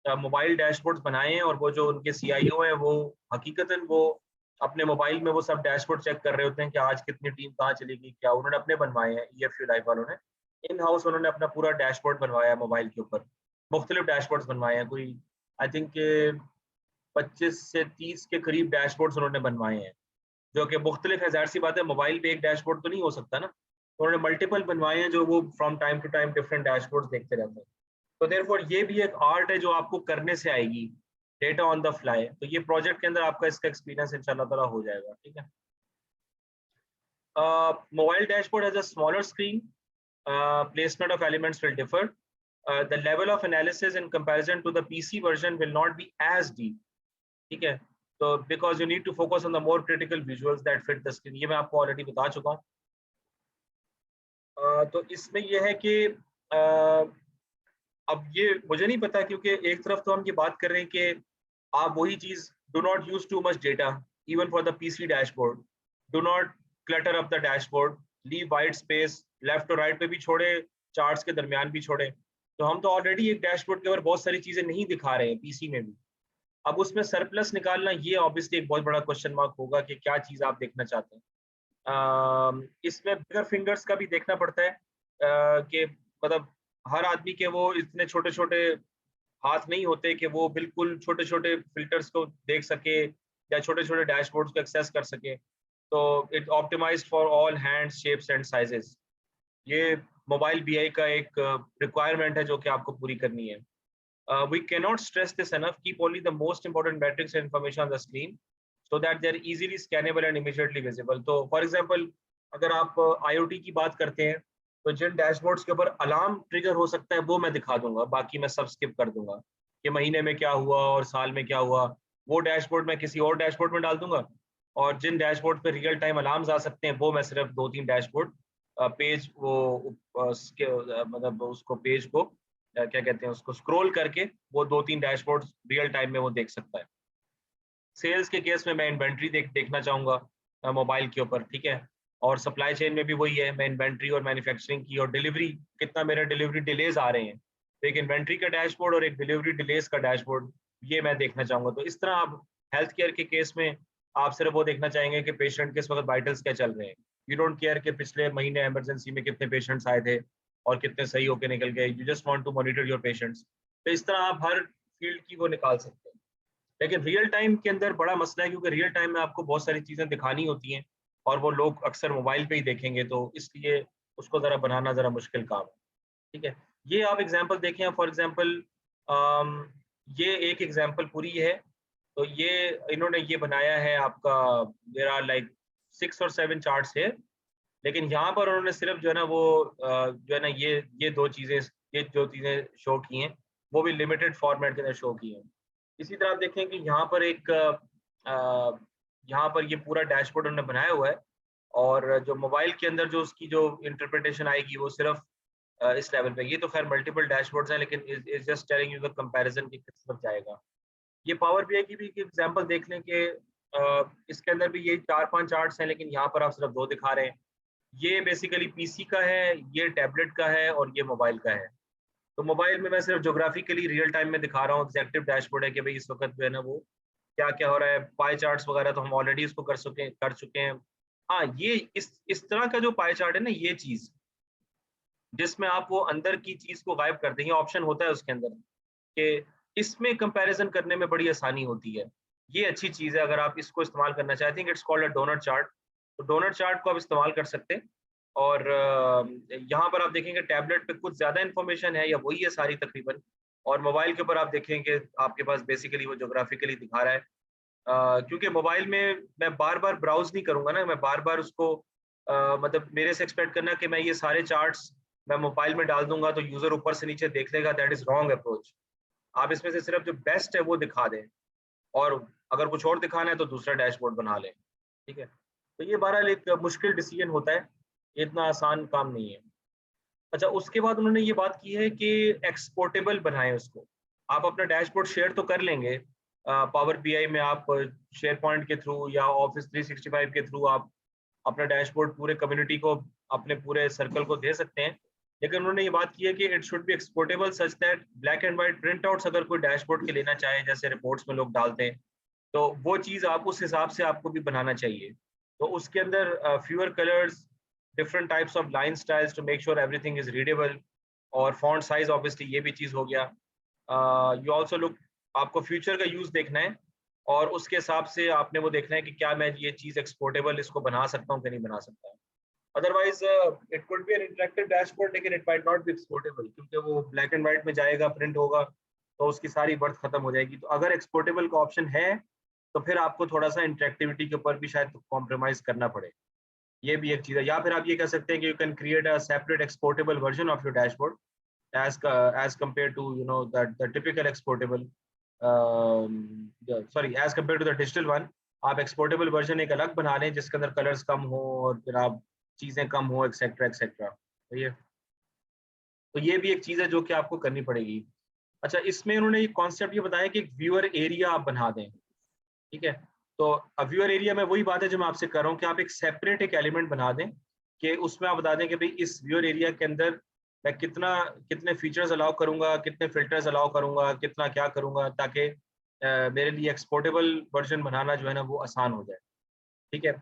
[SPEAKER 1] मोबाइल डैशबोर्ड्स बनाए हैं, और वो जो उनके सीआईओ है वो हकीकतन वो अपने मोबाइल में वो सब डैशबोर्ड चेक कर रहे होते हैं कि आज कितनी टीम कहाँ चलेगी, क्या उन्होंने अपने बनवाए हैं। ईएफयू लाइफ वालों ने इन हाउस उन्होंने अपना पूरा डैशबोर्ड बनवाया है मोबाइल के ऊपर, मुख्तलिफ डैशबोर्ड्स बनवाए हैं, कोई आई थिंक 25 से 30 के करीब डैशबोर्ड्स उन्होंने बनवाए हैं, जो कि मुख्तलिफ है। ज़ाहिर सी बात है, मोबाइल पे एक डैशबोर्ड तो नहीं हो सकता ना, तो उन्होंने मल्टीपल बनवाए हैं जो वो from time to time different dashboards देखते रहते हैं। तो देयरफॉर ये भी एक आर्ट है जो आपको करने से आएगी, डेटा ऑन द फ्लाई। तो ये प्रोजेक्ट के अंदर आपका इसका एक्सपीरियंस इंशाल्लाह ताला हो जाएगा, ठीक है। Mobile dashboard has a smaller screen, placement of elements will differ, the level of analysis in comparison to the PC version will not be as deep, ठीक है। तो because you need to focus on the more critical visuals that fit the screen, ये मैं आपको already बता चुका हूँ। तो इसमें यह है कि अब ये मुझे नहीं पता, क्योंकि एक तरफ तो हम ये बात कर रहे हैं कि आप वही चीज, do not use to much data even for the PC dashboard, do not clutter up the dashboard, leave white space, left और राइट पे भी छोड़े, चार्ट्स के दरमियान भी छोड़े। तो हम तो ऑलरेडी एक डैशबोर्ड के ऊपर बहुत सारी चीजें नहीं दिखा रहे हैं पीसी में भी, अब उसमें सरप्लस निकालना ये ऑब्वियसली एक बहुत बड़ा क्वेश्चन मार्क होगा कि क्या चीज आप देखना चाहते हैं। इसमें बिगर फिंगर्स का भी देखना पड़ता है, कि मतलब हर आदमी के वो इतने छोटे छोटे हाथ नहीं होते कि वो बिल्कुल छोटे छोटे फिल्टर्स को देख सके या छोटे छोटे डैशबोर्ड्स को एक्सेस कर सके। तो it optimised for all hands, shapes and sizes. ये मोबाइल बीआई का एक रिक्वायरमेंट है जो कि आपको पूरी करनी है। We cannot stress this enough. Keep only the most important metrics and information on the screen so that they are easily scannable and immediately visible. तो for example, अगर आप IoT की बात करते हैं, तो जिन डैशबोर्ड्स के ऊपर अलार्म ट्रिगर हो सकता है वो मैं दिखा दूंगा, बाकी मैं सब स्किप कर दूंगा कि महीने में क्या हुआ और साल में क्या हुआ, वो डैशबोर्ड मैं किसी और डैशबोर्ड में डाल दूंगा। और जिन डैशबोर्ड पे रियल टाइम अलार्म्स आ सकते हैं वो मैं सिर्फ 2-3 डैशबोर्ड पेज वो मतलब उसको पेज को क्या कहते हैं, उसको स्क्रॉल करके वो 2-3 डैशबोर्ड रियल टाइम में वो देख सकता है। सेल्स के केस में मैं इन्वेंट्री देखना चाहूंगा मोबाइल के ऊपर, ठीक है। और सप्लाई चेन में भी वही है, मैं इन्वेंट्री और मैन्युफैक्चरिंग की और डिलीवरी, कितना मेरे डिलीवरी डिलेज आ रहे हैं, तो एक इन्वेंट्री का डैशबोर्ड और एक डिलीवरी डिलेज का डैशबोर्ड, ये मैं देखना चाहूंगा। तो इस तरह आप हेल्थ केयर के केस में आप सिर्फ वो देखना चाहेंगे कि पेशेंट के इस वक्त वाइटल्स क्या चल रहे हैं, यू डोंट केयर कि पिछले महीने इमरजेंसी में कितने पेशेंट्स आए थे और कितने सही होकर निकल गए, you just want to monitor your patients. तो इस तरह आप हर फील्ड की वो निकाल सकते हैं। लेकिन रियल टाइम के अंदर बड़ा मसला है, क्योंकि रियल टाइम में आपको बहुत सारी चीजें दिखानी होती हैं और वो लोग अक्सर मोबाइल पे ही देखेंगे, तो इसलिए उसको जरा बनाना जरा मुश्किल काम है, ठीक है। ये आप एग्जांपल देखें, फॉर एग्जांपल ये एक एग्जांपल पूरी है, तो ये इन्होंने ये बनाया है आपका, देयर आर लाइक 6 और 7 चार्ट्स है, लेकिन यहाँ पर उन्होंने सिर्फ जो है ना वो जो है ना ये जो चीजें शो की हैं वो भी लिमिटेड फॉर्मेट के अंदर शो की हैं। इसी तरह आप देखें कि यहाँ पर एक यहाँ पर ये पूरा डैशबोर्ड उन्होंने बनाया हुआ है, और जो मोबाइल के अंदर जो उसकी जो इंटरप्रिटेशन आएगी वो सिर्फ इस लेवल पे। ये तो खैर मल्टीपल डैशबोर्ड्स हैं, लेकिन is just telling you the comparison की किस तरफ जाएगा। ये पावर बीआई की भी एग्जांपल देख लें कि इसके अंदर भी ये 4-5 चार्ट्स हैं, लेकिन यहाँ पर आप सिर्फ 2 दिखा रहे हैं। ये बेसिकली पीसी का है, ये टैबलेट का है और ये मोबाइल का है। तो मोबाइल में मैं सिर्फ ज्योग्राफिकली रियल टाइम में दिखा रहा हूँ, एग्जेक्टिव डैशबोर्ड है कि भाई इस वक्त जो है ना वो क्या क्या हो रहा है। पाई चार्ट्स वगैरह तो हम ऑलरेडी इसको कर चुके हैं। हाँ, ये इस तरह का जो पाई चार्ट है ना, ये चीज जिसमें आप वो अंदर की चीज को गायब कर देंगे, ऑप्शन होता है उसके अंदर कि इसमें कंपैरिजन करने में बड़ी आसानी होती है। ये अच्छी चीज है, अगर आप इसको इस्तेमाल करना चाहते हैं, it's called a donut chart. तो डोनट चार्ट को आप इस्तेमाल कर सकते हैं। और यहाँ पर आप देखेंगे टैबलेट पे कुछ ज्यादा इन्फॉर्मेशन है या वही है सारी तकरीबन, और मोबाइल के ऊपर आप देखेंगे आपके पास बेसिकली वो जोग्राफिकली दिखा रहा है। क्योंकि मोबाइल में मैं बार बार ब्राउज नहीं करूंगा ना, मैं बार बार उसको मतलब मेरे से एक्सपेक्ट करना कि मैं ये सारे चार्ट्स मैं मोबाइल में डाल दूंगा तो यूजर ऊपर से नीचे देख लेगा, दैट इज रॉन्ग अप्रोच। आप इसमें से सिर्फ जो बेस्ट है वो दिखा दें, और अगर कुछ और दिखाना है तो दूसरा डैशबोर्ड बना लें। ठीक है, तो ये बहरहाल एक मुश्किल डिसीजन होता है, ये इतना आसान काम नहीं है। अच्छा, उसके बाद उन्होंने ये बात की है कि एक्सपोर्टेबल बनाएं उसको। आप अपना डैशबोर्ड शेयर तो कर लेंगे पावर बीआई में, आप शेयर पॉइंट के थ्रू या ऑफिस 365 के थ्रू आप अपना डैशबोर्ड पूरे कम्युनिटी को, अपने पूरे सर्कल को दे सकते हैं। लेकिन उन्होंने ये बात की है कि it should be exportable such that black and white print outs अगर कोई डैशबोर्ड के लेना चाहे, जैसे रिपोर्ट्स में लोग डालते हैं, तो वो चीज़ आप उस हिसाब से आपको भी बनाना चाहिए। तो उसके अंदर fewer colours, different types of line styles to make sure everything is readable, और फॉन्ट साइज ऑब्वियसली ये भी चीज़ हो गया। यू ऑल्सो लुक, आपको फ्यूचर का यूज़ देखना है, और उसके हिसाब से आपने वो देखना है कि क्या मैं ये चीज़ एक्सपोर्टेबल इसको बना सकता हूँ कि नहीं बना सकता। Otherwise it could be an interactive dashboard, लेकिन it might not be exportable, क्योंकि वो ब्लैक एंड व्हाइट में जाएगा, प्रिंट होगा, तो उसकी सारी वर्थ खत्म हो जाएगी। तो अगर एक्सपोर्टेबल का ऑप्शन है तो फिर आपको थोड़ा सा इंटरेक्टिविटी के ऊपर भी शायद कॉम्प्रोमाइज करना पड़े, ये भी एक चीज़ है। या फिर आप ये कह सकते हैं कि you can create a separate exportable version of your dashboard as compared to the typical exportable, sorry, as compared to the digital one। आप एक्सपोर्टेबल वर्जन एक अलग बना लें जिसके अंदर कलर्स कम हो और फिर आप चीज़ें कम हो, एक्सेट्रा एक्सेट्रा। तो ये भी एक चीज़ है जो कि आपको करनी पड़ेगी। अच्छा, इसमें उन्होंने एक कॉन्सेप्ट ये बताया कि एक व्यूअर एरिया आप बना दें। ठीक है, तो व्यूअर एरिया में वही बात है जो मैं आपसे कर रहा हूँ कि आप एक सेपरेट एक एलिमेंट बना दें, कि उसमें आप बता दें कि भाई इस व्यूअर एरिया के अंदर मैं कितने फीचर्स अलाउ करूंगा, कितने फिल्टर्स अलाउ करूंगा, कितना क्या करूंगा, ताकि मेरे लिए एक्सपोर्टेबल वर्जन बनाना जो है ना वो आसान हो जाए। ठीक है,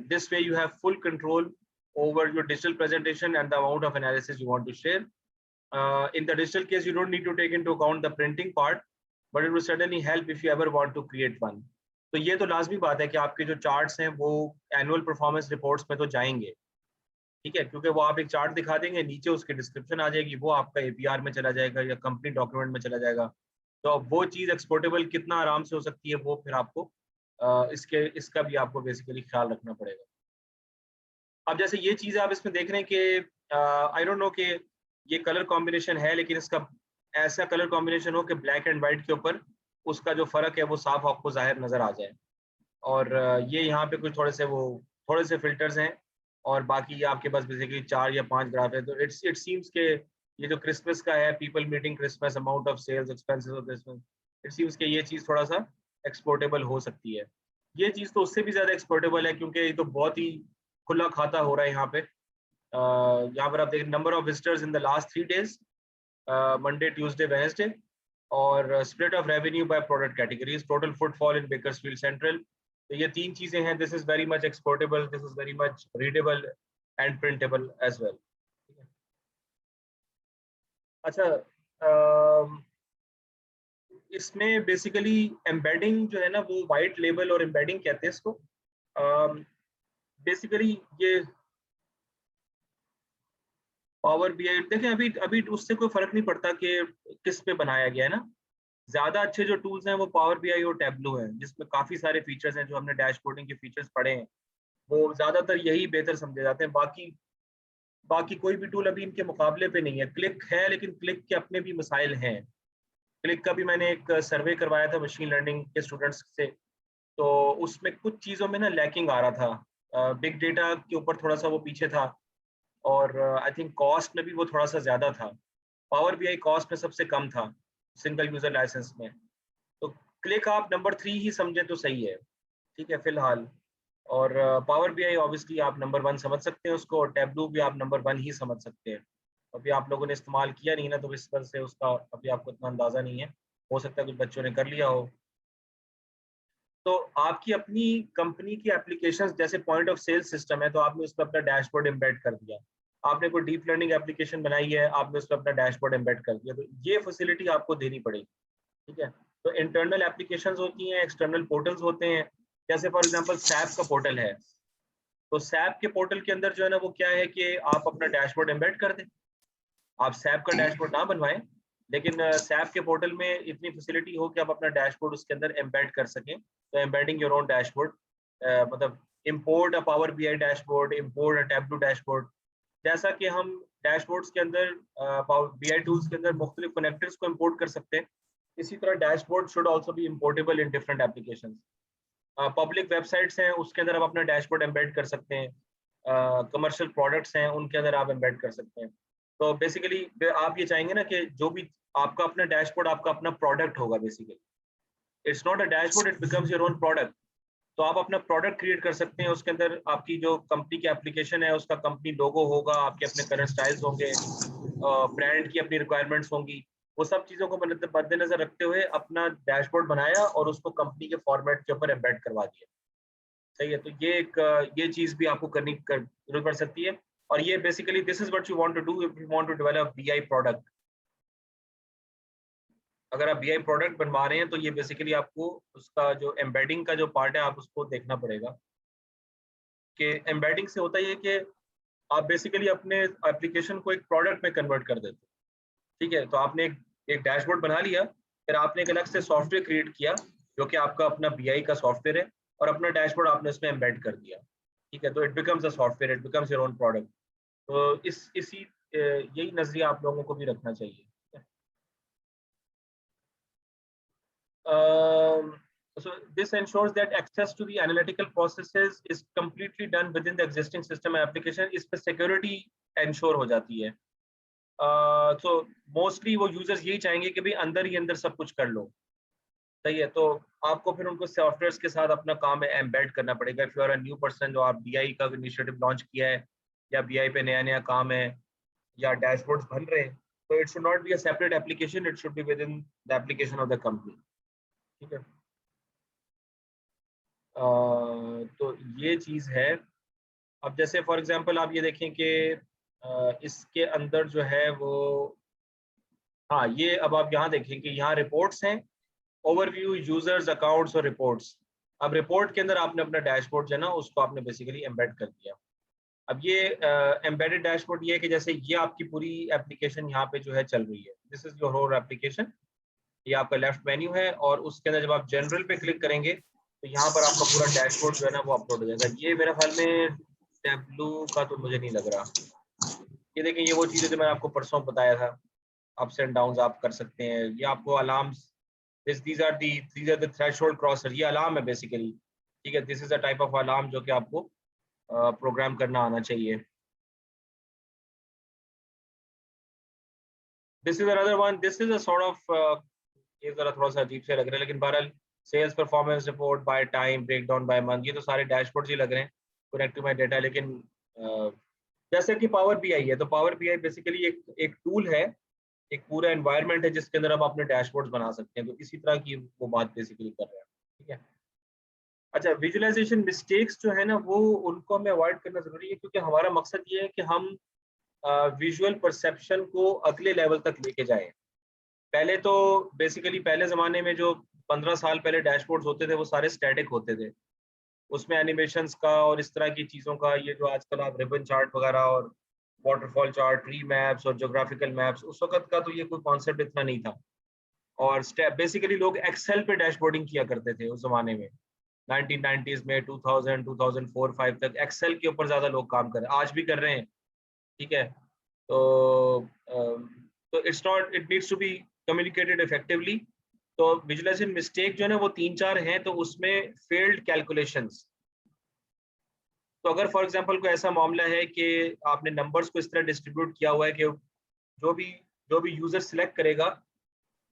[SPEAKER 1] this way you have full control over your digital presentation and the amount of analysis you want to share. In the digital case, you don't need to take into account the printing part, but it will certainly help if you ever want to create one. तो ये तो लाजमी बात है कि आपके जो charts हैं वो एनुअल परफॉर्मेंस रिपोर्ट्स में तो जाएंगे। ठीक है, क्योंकि वो आप एक चार्ट दिखा देंगे, नीचे उसकी डिस्क्रिप्शन आ जाएगी, वो आपका एपीआर में चला जाएगा या कंपनी डॉक्यूमेंट में चला जाएगा। तो अब वो चीज़ एक्सपोर्टेबल कितना आराम से हो सकती है, वो फिर आपको इसका भी आपको बेसिकली ख्याल रखना पड़ेगा। अब जैसे ये चीज़ आप इसमें देख रहे हैं कि आई डोंट नो कि ये कलर कॉम्बिनेशन है, लेकिन इसका ऐसा कलर कॉम्बिनेशन हो कि ब्लैक एंड वाइट के ऊपर उसका जो फ़र्क है वो साफ आपको ज़ाहिर नज़र आ जाए। और ये यहाँ पे कुछ थोड़े से फिल्टर्स हैं, और बाकी आपके पास बेसिकली 4 या 5 ग्राफ है। तो इट सीम्स के ये जो क्रिसमस का है, people meeting Christmas, amount of sales, expenses of Christmas, it seems के ये चीज़ थोड़ा सा एक्सपोर्टेबल हो सकती है। ये चीज़ तो उससे भी ज़्यादा एक्सपोर्टेबल है, क्योंकि ये तो बहुत ही खुला खाता हो रहा है यहाँ पे। यहाँ पर आप देखें number of visitors in the last 3 days, Monday, Tuesday, Wednesday, और split of revenue by product categories, total footfall in Bakersfield central. तो ये 3 चीजें हैं। This is very much exportable, this is very much readable and printable as well. अच्छा, इसमें basically embedding जो है ना वो वाइट लेबल और एम्बेडिंग कहते हैं इसको। बेसिकली ये पावर बीआई देखें, अभी अभी उससे कोई फर्क नहीं पड़ता कि किस पे बनाया गया है ना। ज्यादा अच्छे जो टूल्स हैं वो पावर बीआई और टैब्लो हैं, जिसमें काफी सारे फीचर्स हैं जो हमने डैशबोर्डिंग के फीचर्स पढ़े हैं, वो ज्यादातर यही बेहतर समझे जाते हैं। बाकी बाकी कोई भी टूल अभी इनके मुकाबले पे नहीं है। क्लिक है, लेकिन क्लिक के अपने भी मसाइल हैं। क्लिक का भी मैंने एक सर्वे करवाया था मशीन लर्निंग के स्टूडेंट्स से, तो उसमें कुछ चीज़ों में ना लैकिंग आ रहा था। बिग डेटा के ऊपर थोड़ा सा वो पीछे था, और आई थिंक कॉस्ट में भी वो थोड़ा सा ज़्यादा था। पावर बीआई कॉस्ट में सबसे कम था सिंगल यूज़र लाइसेंस में। तो क्लिक आप नंबर 3 ही समझे तो सही है, ठीक है फिलहाल। और पावर बीआई ऑब्वियसली आप नंबर 1 समझ सकते हैं उसको, और टैब्लू भी आप नंबर 1 ही समझ सकते हैं। अभी आप लोगों ने इस्तेमाल किया नहीं ना, तो इस तरह से उसका अभी आपको इतना अंदाज़ा नहीं है। हो सकता है कुछ बच्चों ने कर लिया हो। तो आपकी अपनी कंपनी की एप्लीकेशंस जैसे पॉइंट ऑफ सेल सिस्टम है, तो आपने उस पर अपना डैशबोर्ड एम्बेड कर दिया। आपने कोई डीप लर्निंग एप्लीकेशन बनाई है, आपने उस पर अपना डैशबोर्ड एम्बेड कर दिया, तो ये फैसिलिटी आपको देनी पड़ेगी। ठीक है, तो इंटरनल एप्लीकेशंस होती हैं, एक्सटर्नल पोर्टल्स होते हैं। जैसे फॉर एग्जांपल सैप का पोर्टल है, तो सैप के पोर्टल के अंदर जो है ना वो क्या है कि आप अपना डैशबोर्ड एम्बेड कर दें। आप सैप का डैशबोर्ड ना बनवाएं, लेकिन सैप के पोर्टल में इतनी फैसिलिटी हो कि आप अपना डैशबोर्ड उसके अंदर एम्बेड कर सकें। तो एम्बेडिंग योर ओन डैशबोर्ड, मतलब import a power BI dashboard, import a tableau dashboard, जैसा कि हम डैशबोर्ड्स के अंदर BI टूल्स के अंदर मुख्तलिफ कनेक्टर्स को इंपोर्ट कर सकते हैं, इसी तरह dashboard should also be importable in different applications. Public websites हैं उसके अंदर आप अपना डैशबोर्ड एम्बेड कर सकते हैं, कमर्शियल प्रोडक्ट्स हैं उनके अंदर आप एम्बेड कर सकते हैं। तो बेसिकली आप ये चाहेंगे ना कि जो भी आपका अपना डैशबोर्ड आपका अपना प्रोडक्ट होगा, basically it's not a dashboard, it becomes your own product. तो आप अपना प्रोडक्ट क्रिएट कर सकते हैं, उसके अंदर आपकी जो कंपनी की एप्लीकेशन है उसका कंपनी लोगो होगा, आपके अपने कलर स्टाइल्स होंगे, ब्रांड की अपनी रिक्वायरमेंट्स होंगी, वो सब चीज़ों को मद्देनजर रखते हुए अपना डैशबोर्ड बनाया और उसको कंपनी के फॉर्मेट के ऊपर एम्बेड करवा दिया। सही है, तो ये चीज़ भी आपको जरूरत पड़ सकती है। और ये basically this is what you want to do if you want to develop BI product. अगर आप BI प्रोडक्ट बनवा रहे हैं तो ये बेसिकली आपको उसका जो एम्बेडिंग का जो पार्ट है आप उसको देखना पड़ेगा कि एम्बेडिंग से होता ही है कि आप बेसिकली अपने एप्लीकेशन को एक प्रोडक्ट में कन्वर्ट कर देते हैं। ठीक है, तो आपने एक डैशबोर्ड बना लिया, फिर आपने एक अलग से सॉफ्टवेयर क्रिएट किया जो कि आपका अपना BI का सॉफ्टवेयर है, और अपना डैशबोर्ड आपने उसमें एम्बेड कर दिया। ठीक है, तो it becomes a software, it becomes your own product. तो यही नजरिया आप लोगों को भी रखना चाहिए। So this ensures that access to the analytical processes is completely done within the existing system application. इस पे security ensure हो जाती है। So mostly वो users यही चाहेंगे कि भाई अंदर ही अंदर सब कुछ कर लो। सही है, तो आपको फिर उनको सॉफ्टवेयर्स के साथ अपना काम है एम्बेड करना पड़ेगा। If you are a new person, जो आप BI का इनिशिएटिव लॉन्च किया है या BI पे नया नया काम है या डैशबोर्ड्स बन रहे हैं, तो it should not be a separate application, it should be with in the application of the company. ठीक है, तो ये चीज़ है। अब जैसे फॉर एग्जांपल आप ये देखें कि इसके अंदर जो है वो, हाँ ये अब आप यहाँ देखें कि यहाँ रिपोर्ट्स हैं, ओवरव्यू, यूजर्स, अकाउंट्स और रिपोर्ट्स। अब रिपोर्ट के अंदर आपने अपना डैशबोर्ड जो है ना उसको आपने बेसिकली एम्बेड कर दिया। अब ये एम्बेडेड डैशबोर्ड ये है कि जैसे ये आपकी पूरी एप्लीकेशन यहाँ पे जो है चल रही है, this is your whole application, ये आपका लेफ्ट मेन्यू है, और उसके अंदर जब आप जनरल पे क्लिक करेंगे तो यहाँ पर आपका पूरा डैशबोर्ड जो है ना वो अपलोड हो जाएगा। ये मेरे ख्याल में टैबलू का तो मुझे नहीं लग रहा। ये देखें, ये वो चीज़ें जो मैंने आपको परसों बताया था, अप्स एंड डाउन्स आप कर सकते हैं। ये आपको alarms, these are the threshold crosser, ये अलार्म है बेसिकली। ठीक है, this is a type of alarm जो कि आपको प्रोग्राम करना आना चाहिए। This is another one, this is a sort of, ये जरा थोड़ा सा अजीब से लग रहा है, लेकिन बहरहाल sales performance report by time, break down by month, ये तो सारे डैशबोर्ड्स ही लग रहे हैं, कनेक्ट टू माय डेटा। लेकिन जैसे कि पावर BI है, तो पावर BI बेसिकली एक टूल है, एक पूरा एनवायरनमेंट है जिसके अंदर आप अपने डैशबोर्ड्स बना सकते हैं। तो इसी तरह की वो बात बेसिकली कर रहे हैं। ठीक है, अच्छा, विजुअलाइजेशन मिस्टेक्स जो है ना वो उनको हमें अवॉइड करना जरूरी है, क्योंकि हमारा मकसद ये है कि हम विजुअल परसेप्शन को अगले लेवल तक लेके जाएं। पहले तो बेसिकली पहले ज़माने में जो 15 साल पहले डैशबोर्ड्स होते थे वो सारे स्टैटिक होते थे, उसमें एनिमेशंस का और इस तरह की चीज़ों का, ये जो आजकल आप रिबन चार्ट वगैरह और वाटरफॉल चार्ट, ट्री मैप्स और ज्योग्राफिकल मैप्स, उस वक्त का तो ये कोई कॉन्सेप्ट इतना नहीं था। और बेसिकली लोग एक्सेल पे डैशबोर्डिंग किया करते थे उस जमाने में, 1990s में, 2000 2004-5 तक एक्सेल के ऊपर ज़्यादा लोग काम कर रहे हैं, आज भी कर रहे हैं। ठीक है, तो it's not, it needs to be communicated effectively. तो विजुअलाइजेशन मिस्टेक जो है ना वो 3-4 हैं, तो उसमें फेल्ड कैलकुलेशंस। तो अगर फॉर एग्जांपल कोई ऐसा मामला है कि आपने नंबर्स को इस तरह डिस्ट्रीब्यूट किया हुआ है कि जो भी जो भी यूजर सिलेक्ट करेगा,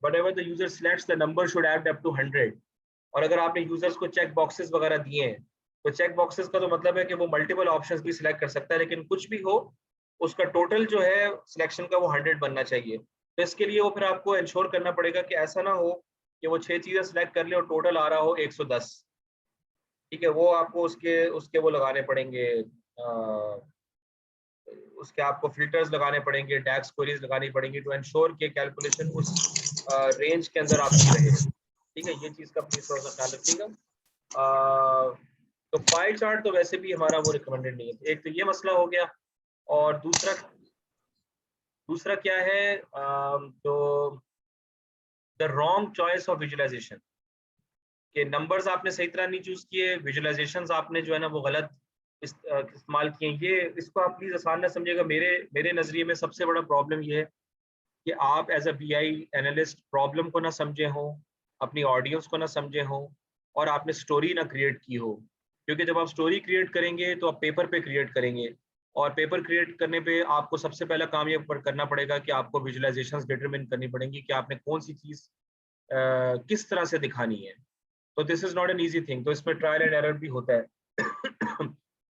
[SPEAKER 1] whatever the user selects, the number should add up to 100। और अगर आपने यूजर्स को चेक बॉक्सेस वगैरह दिए हैं, तो चेक बॉक्सेस का तो मतलब है कि वो मल्टीपल ऑप्शंस भी सिलेक्ट कर सकता है, लेकिन कुछ भी हो उसका टोटल जो है सिलेक्शन का वो 100 बनना चाहिए। तो इसके लिए वो फिर आपको इंश्योर करना पड़ेगा कि ऐसा ना हो कि वो 6 चीज़ें सिलेक्ट कर ले और टोटल आ रहा हो 110। ठीक है, वो आपको उसके उसके वो लगाने पड़ेंगे, उसके आपको फिल्टर्स लगाने पड़ेंगे, डैक्स क्वेरीज लगानी पड़ेंगी टू एंश्योर कि कैलकुलेशन उस रेंज के अंदर आपकी रहे। ठीक है, ये चीज़ का प्लीज थोड़ा सा ख्याल रखिएगा। तो पाई चार्ट तो वैसे भी हमारा वो रिकमेंडेड नहीं है। एक तो ये मसला हो गया, और दूसरा क्या है, तो the wrong choice of visualisation, के नंबर्स आपने सही तरह नहीं चूज किए, विजुअलाइजेशंस आपने जो है ना वो गलत इस्तेमाल किए हैं। ये इसको आप प्लीज आसान ना समझिएगा। मेरे मेरे नजरिए में सबसे बड़ा प्रॉब्लम ये है कि आप as a BI analyst problem को ना समझे हो, अपनी ऑडियंस को ना समझे हो, और आपने स्टोरी ना क्रिएट की हो। क्योंकि जब आप स्टोरी क्रिएट करेंगे तो आप पेपर पे क्रिएट करेंगे, और पेपर क्रिएट करने पे आपको सबसे पहला काम ये करना पड़ेगा कि आपको विजुअलाइजेशंस डिटरमिन करनी पड़ेंगी कि आपने कौन सी चीज किस तरह से दिखानी है। तो this is not an easy thing, तो इसमें ट्रायल एंड एरर भी होता है।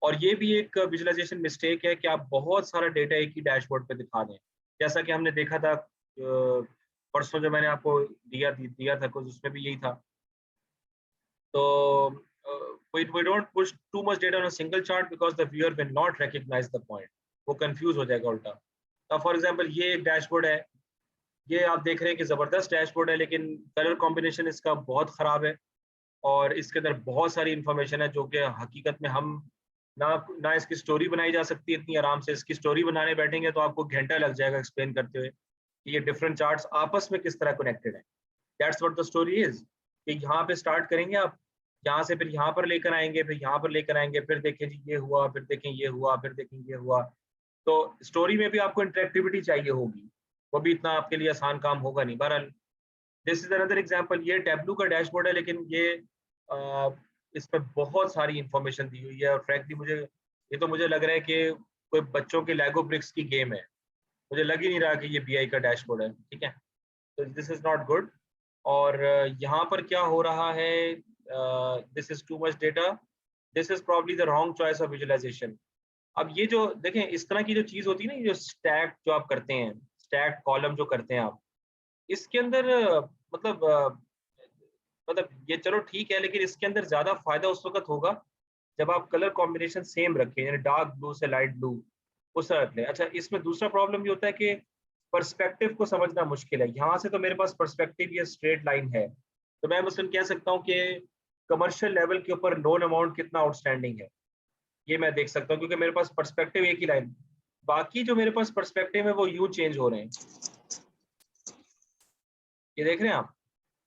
[SPEAKER 1] और ये भी एक विजुअलाइजेशन मिस्टेक है कि आप बहुत सारा डेटा एक ही डैशबोर्ड पे दिखा दें। जैसा कि हमने देखा था परसों जो मैंने आपको दिया था कुछ, उसमें भी यही था। तो we don't push too much data on a single chart because the viewer will not recognize the point, वो कंफ्यूज हो जाएगा उल्टा। अब फॉर एग्जांपल ये एक डैशबोर्ड है, ये आप देख रहे हैं कि जबरदस्त डैशबोर्ड है, लेकिन कलर कॉम्बिनेशन इसका बहुत खराब है, और इसके अंदर बहुत सारी इंफॉर्मेशन है जो कि हकीकत में हम ना ना इसकी स्टोरी बनाई जा सकती है इतनी आराम से। इसकी स्टोरी बनाने बैठेंगे तो आपको घंटा लग जाएगा एक्सप्लेन करते हुए कि ये डिफरेंट चार्ट्स आपस में किस तरह कनेक्टेड है। That's what the story is, कि यहाँ पे स्टार्ट करेंगे आप, यहाँ से फिर यहाँ पर लेकर आएंगे, फिर यहाँ पर लेकर आएंगे, फिर देखें जी ये हुआ, फिर देखें ये हुआ, फिर देखें ये हुआ। तो स्टोरी में भी आपको इंटरेक्टिविटी चाहिए होगी, वो भी इतना आपके लिए आसान काम होगा नहीं। बहरहाल दिस इज अनदर एग्जांपल। ये टेब्लू का डैशबोर्ड है, लेकिन ये इसमें बहुत सारी इंफॉर्मेशन दी हुई है, और फ्रैंकली मुझे लग रहा है कि कोई बच्चों के लेगो ब्रिक्स की गेम है। मुझे लग ही नहीं रहा कि ये बीआई का डैशबोर्ड है, ठीक है। तो दिस इज नॉट गुड। और यहाँ पर क्या हो रहा है, this is too much data, this is probably the wrong choice of visualisation. अब ये जो देखें, इस तरह की जो चीज होती है ना, ये जो स्टैक जो आप करते हैं, स्टैक कॉलम जो करते हैं आप, इसके अंदर मतलब ये चलो ठीक है, लेकिन इसके अंदर ज्यादा फायदा उस वक्त होगा जब आप कलर कॉम्बिनेशन सेम रखें, यानी डार्क ब्लू से लाइट ब्लू उस तरह रख लें। अच्छा, इसमें दूसरा प्रॉब्लम ये होता है कि पर्सपेक्टिव को समझना मुश्किल है। यहाँ से तो मेरे पास पर्सपेक्टिव या स्ट्रेट लाइन है, तो मैं मसलन कह सकता हूँ कि कमर्शियल लेवल के ऊपर लोन अमाउंट कितना आउटस्टैंडिंग है, ये मैं देख सकता हूँ, क्योंकि मेरे पास पर्सपेक्टिव एक ही लाइन। बाकी जो मेरे पास पर्सपेक्टिव है वो यूं चेंज हो रहे हैं, ये देख रहे हैं आप।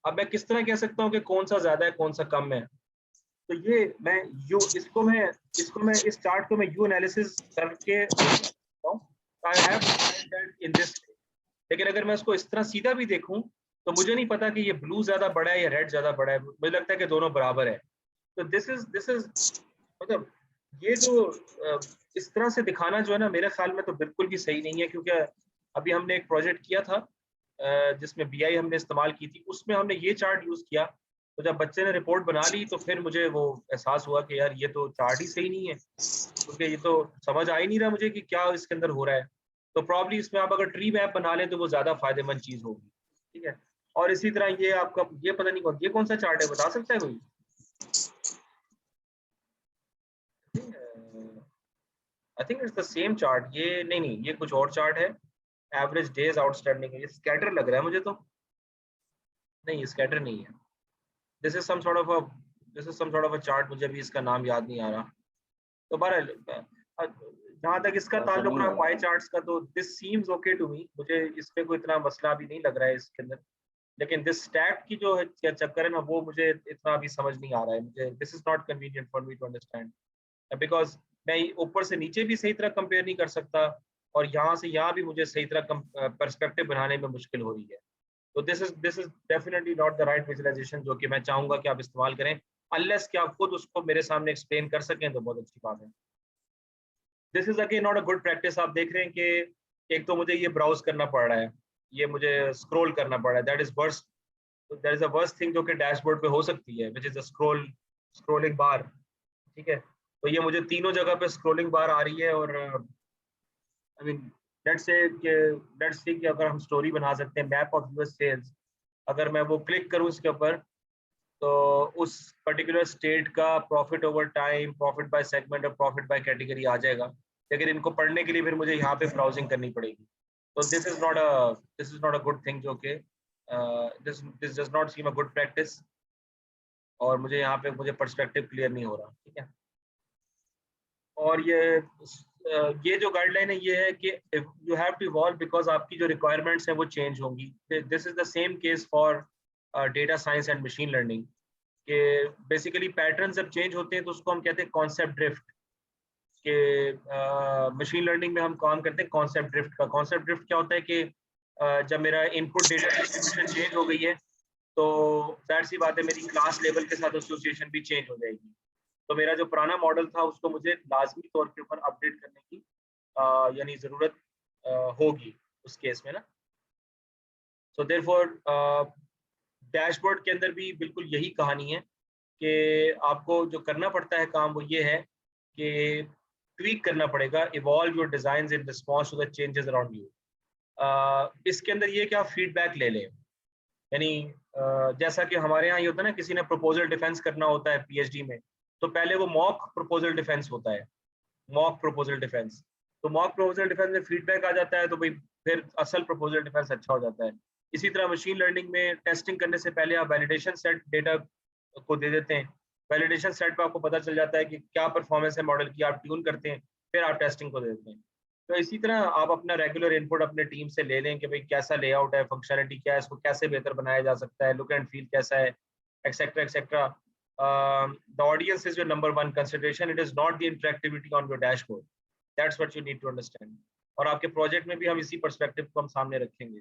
[SPEAKER 1] अब मैं किस तरह कह सकता हूँ कि कौन सा ज्यादा है कौन सा कम है। तो ये मैं यू इसको मैं इस चार्ट को मैं यू एनालिसिस करके देखता हूँ, I have that in this. लेकिन अगर मैं उसको इस तरह सीधा भी देखूं तो मुझे नहीं पता कि ये ब्लू ज्यादा बड़ा है या रेड ज्यादा बड़ा है, मुझे लगता है कि दोनों बराबर है। तो दिस इज मतलब ये जो इस तरह से दिखाना जो है ना, मेरे ख्याल में तो बिल्कुल भी सही नहीं है। क्योंकि अभी हमने एक प्रोजेक्ट किया था जिसमें बीआई हमने इस्तेमाल की थी, उसमें हमने ये चार्ट यूज किया। तो जब बच्चे ने रिपोर्ट बना ली तो फिर मुझे वो एहसास हुआ कि यार ये तो चार्ट ही सही नहीं है, क्योंकि ये तो समझ आ ही नहीं रहा मुझे कि क्या इसके अंदर हो रहा है। तो प्रॉब्ली इसमें आप अगर ट्री मैप बना लें तो वो ज्यादा फायदेमंद चीज होगी, ठीक है। और इसी तरह ये आपका ये पता नहीं ये कौन सा चार्ट है, बता सकता है कोई? I think it's the same chart. ये नहीं, ये कुछ और चार्ट है। एवरेज डेज आउटस्टैंडिंग है, ये स्कैटर लग रहा है मुझे तो। नहीं, ये स्कैटर नहीं है। This is some sort of a this is some sort of a chart, मुझे भी इसका नाम याद नहीं आ रहा। तो बहरहाल जहाँ तक इसका
[SPEAKER 2] ऐसा
[SPEAKER 1] ताल्लुक
[SPEAKER 2] नहीं
[SPEAKER 1] रहा
[SPEAKER 2] है।
[SPEAKER 1] पाई चार्ट्स का, तो this seems okay to me. मुझे इस पे कोई इतना मसला भी नहीं लग रहा है इसके अंदर। लेकिन दिस स्टैक की जो है चक्कर है ना, वो मुझे इतना अभी समझ नहीं आ रहा है। मुझे this is not convenient for me to understand, because मैं ऊपर से नीचे भी सही तरह कंपेयर नहीं कर सकता, और यहाँ से यहाँ भी मुझे सही तरह पर्सपेक्टिव बनाने में मुश्किल हो रही है। तो this is definitely not the right visualisation जो कि मैं चाहूंगा कि आप इस्तेमाल करें, अनलेस कि आप खुद उसको मेरे सामने एक्सप्लेन कर सकें तो बहुत अच्छी बात है। This is again not a good practice. आप देख रहे हैं कि एक तो मुझे ये ब्राउज करना पड़ रहा है, ये मुझे स्क्रॉल करना पड़ रहा है, that is worst. That is a worst thing जो कि डैशबोर्ड पे हो सकती है, विच इज अ स्क्रोलिंग बार, ठीक है। तो ये मुझे तीनों जगह पे स्क्रोलिंग बार आ रही है, और आई मीन लेट्स से कि अगर हम स्टोरी बना सकते हैं मैप ऑफ यूएस सेल्स, अगर मैं वो क्लिक करूँ इसके ऊपर, तो उस पर्टिकुलर स्टेट का profit over time, profit by segment और प्रॉफिट बाय कैटेगरी आ जाएगा। लेकिन इनको पढ़ने के लिए फिर मुझे यहाँ पे ब्राउजिंग करनी पड़ेगी। तो this is not a good thing, जो कि this does not seam a good practice. और मुझे यहाँ पे मुझे पर्सपेक्टिव क्लियर नहीं हो रहा, ठीक है। और ये जो गाइडलाइन है ये है कि you have to evolve, because आपकी जो रिक्वायरमेंट्स हैं वो चेंज होंगी। This is the same case for data science and machine learning, कि बेसिकली पैटर्न जब चेंज होते हैं तो उसको हम कहते हैं कॉन्सेप्ट ड्रिफ्ट। कि मशीन लर्निंग में हम काम करते हैं कॉन्सेप्ट ड्रिफ्ट का। कॉन्सेप्ट ड्रिफ्ट क्या होता है कि जब मेरा इनपुट डेटा डिस्ट्रीब्यूशन चेंज हो गई है तो जाहिर सी बात है मेरी क्लास लेवल के साथ एसोसिएशन भी चेंज हो जाएगी। तो मेरा जो पुराना मॉडल था उसको मुझे लाजमी तौर के ऊपर अपडेट करने की यानी ज़रूरत होगी उस केस में ना। सो देयरफॉर डैशबोर्ड के अंदर भी बिल्कुल यही कहानी है कि आपको जो करना पड़ता है काम वो ये है कि ट्वीक करना पड़ेगा, evolve your design in response to the changes around you. इसके अंदर ये कि आप फीडबैक ले लें, यानी जैसा कि हमारे यहाँ ये होता है ना, किसी ने प्रपोजल डिफेंस करना होता है पीएचडी में, तो पहले वो मॉक प्रपोजल डिफेंस होता है, मॉक प्रपोजल डिफेंस। तो मॉक प्रपोजल डिफेंस में फीडबैक आ जाता है तो भाई फिर असल प्रपोजल डिफेंस अच्छा हो जाता है। इसी तरह मशीन लर्निंग में टेस्टिंग करने से पहले आप वैलिडेशन सेट डेटा को दे देते हैं, वैलिडेशन सेट पे आपको पता चल जाता है कि क्या परफॉर्मेंस है मॉडल की, आप ट्यून करते हैं, फिर आप टेस्टिंग को दे देते हैं। तो इसी तरह आप अपना रेगुलर इनपुट अपने टीम से ले लें कि भाई कैसा लेआउट है, फंक्शनलिटी क्या है, इसको कैसे बेहतर बनाया जा सकता है, लुक एंड फील कैसा है, etcetera etcetera. The audience is your number one consideration. It is not the interactivity on your dashboard. That's what you need to understand. और आपके प्रोजेक्ट में भी हम इसी पर्सपेक्टिव को हम सामने रखेंगे।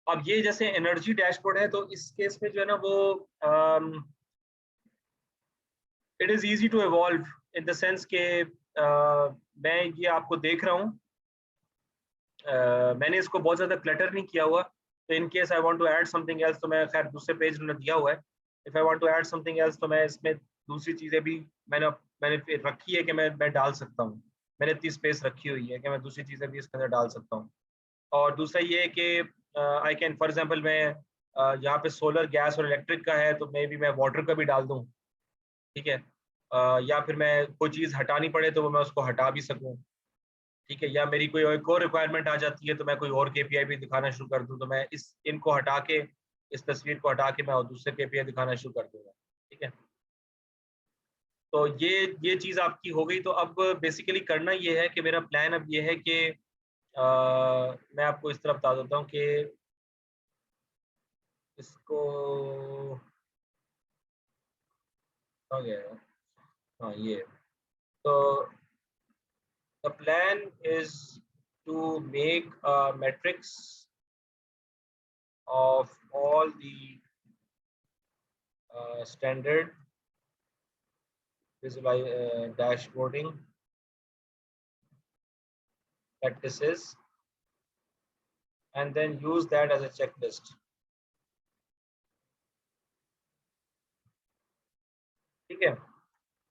[SPEAKER 1] अब ये जैसे एनर्जी डैशबोर्ड है तो इस केस में जो है ना वो it is easy to evolve in the sense के मैं ये आपको देख रहा हूँ, मैंने इसको बहुत ज्यादा क्लटर नहीं किया हुआ, तो in case I want to add something else तो मैं खैर दूसरे पेज में दिया हुआ है, if I want to add something else तो मैं इसमें दूसरी चीजें भी मैंने रखी है कि मैं डाल सकता हूँ, मैंने इतनी स्पेस रखी हुई है कि मैं दूसरी चीजें भी इसके अंदर डाल सकता हूँ। और दूसरा ये है कि आई कैन फॉर एग्जांपल मैं यहाँ पे सोलर गैस और इलेक्ट्रिक का है तो मे बी मैं वाटर का भी डाल दूँ, ठीक है, या फिर मैं कोई चीज़ हटानी पड़े तो वो मैं उसको हटा भी सकूँ, ठीक है, या मेरी कोई एक और रिक्वायरमेंट आ जाती है तो मैं कोई और केपीआई भी दिखाना शुरू कर दूँ, तो मैं इनको हटा के, इस तस्वीर को हटा के मैं और दूसरे केपीआई दिखाना शुरू कर दूंगा, ठीक है। तो ये चीज़ आपकी हो गई। तो अब बेसिकली करना ये है कि मेरा प्लान अब ये है कि मैं आपको इस तरह बता देता हूँ कि इसको आ गया है। हाँ ये, तो the plan is to make a matrix of all the standard dashboarding practices and then use that as a checklist, ठीक है।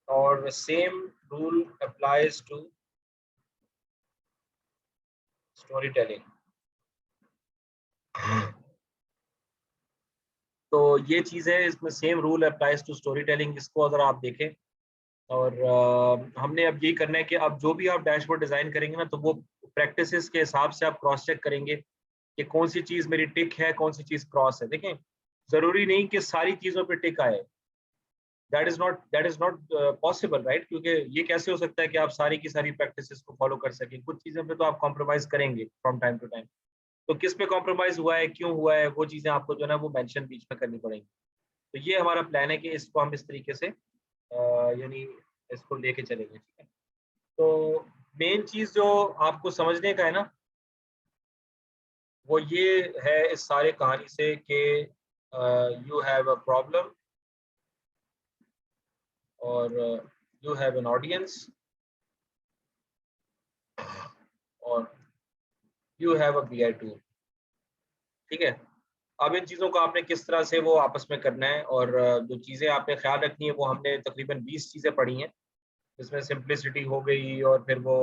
[SPEAKER 1] और same rule applies to storytelling। तो ये चीज़ है, इसमें same rule applies to story telling. इसको अगर आप देखें और हमने अब यही करना है कि अब जो भी आप डैशबोर्ड डिज़ाइन करेंगे ना, तो वो प्रैक्टिसेस के हिसाब से आप क्रॉस चेक करेंगे कि कौन सी चीज़ मेरी टिक है, कौन सी चीज़ क्रॉस है। देखें, ज़रूरी नहीं कि सारी चीज़ों पे टिक आए, that is not possible, right, क्योंकि ये कैसे हो सकता है कि आप सारी की सारी प्रैक्टिसेस को फॉलो कर सकें। कुछ चीज़ों पे तो आप कॉम्प्रोमाइज़ करेंगे फ्रॉम टाइम टू टाइम। तो किस पे कॉम्प्रोमाइज़ हुआ है, क्यों हुआ है, वो चीज़ें आपको जो है ना वो मेंशन बीच में करनी पड़ेंगी। तो ये हमारा प्लान है कि इसको हम इस तरीके से यानी इसको लेके चलेंगे, ठीक है। तो मेन चीज़ जो आपको समझने का है ना, वो ये है इस सारे कहानी से कि यू हैव अ प्रॉब्लम और यू हैव एन ऑडियंस और you have a BI tool, ठीक है। अब इन चीज़ों को आपने किस तरह से वो आपस में करना है, और जो चीज़ें आपने ख्याल रखनी है वो हमने तकरीबन 20 चीज़ें पढ़ी हैं, जिसमें सिंप्लिसिटी हो गई और फिर वो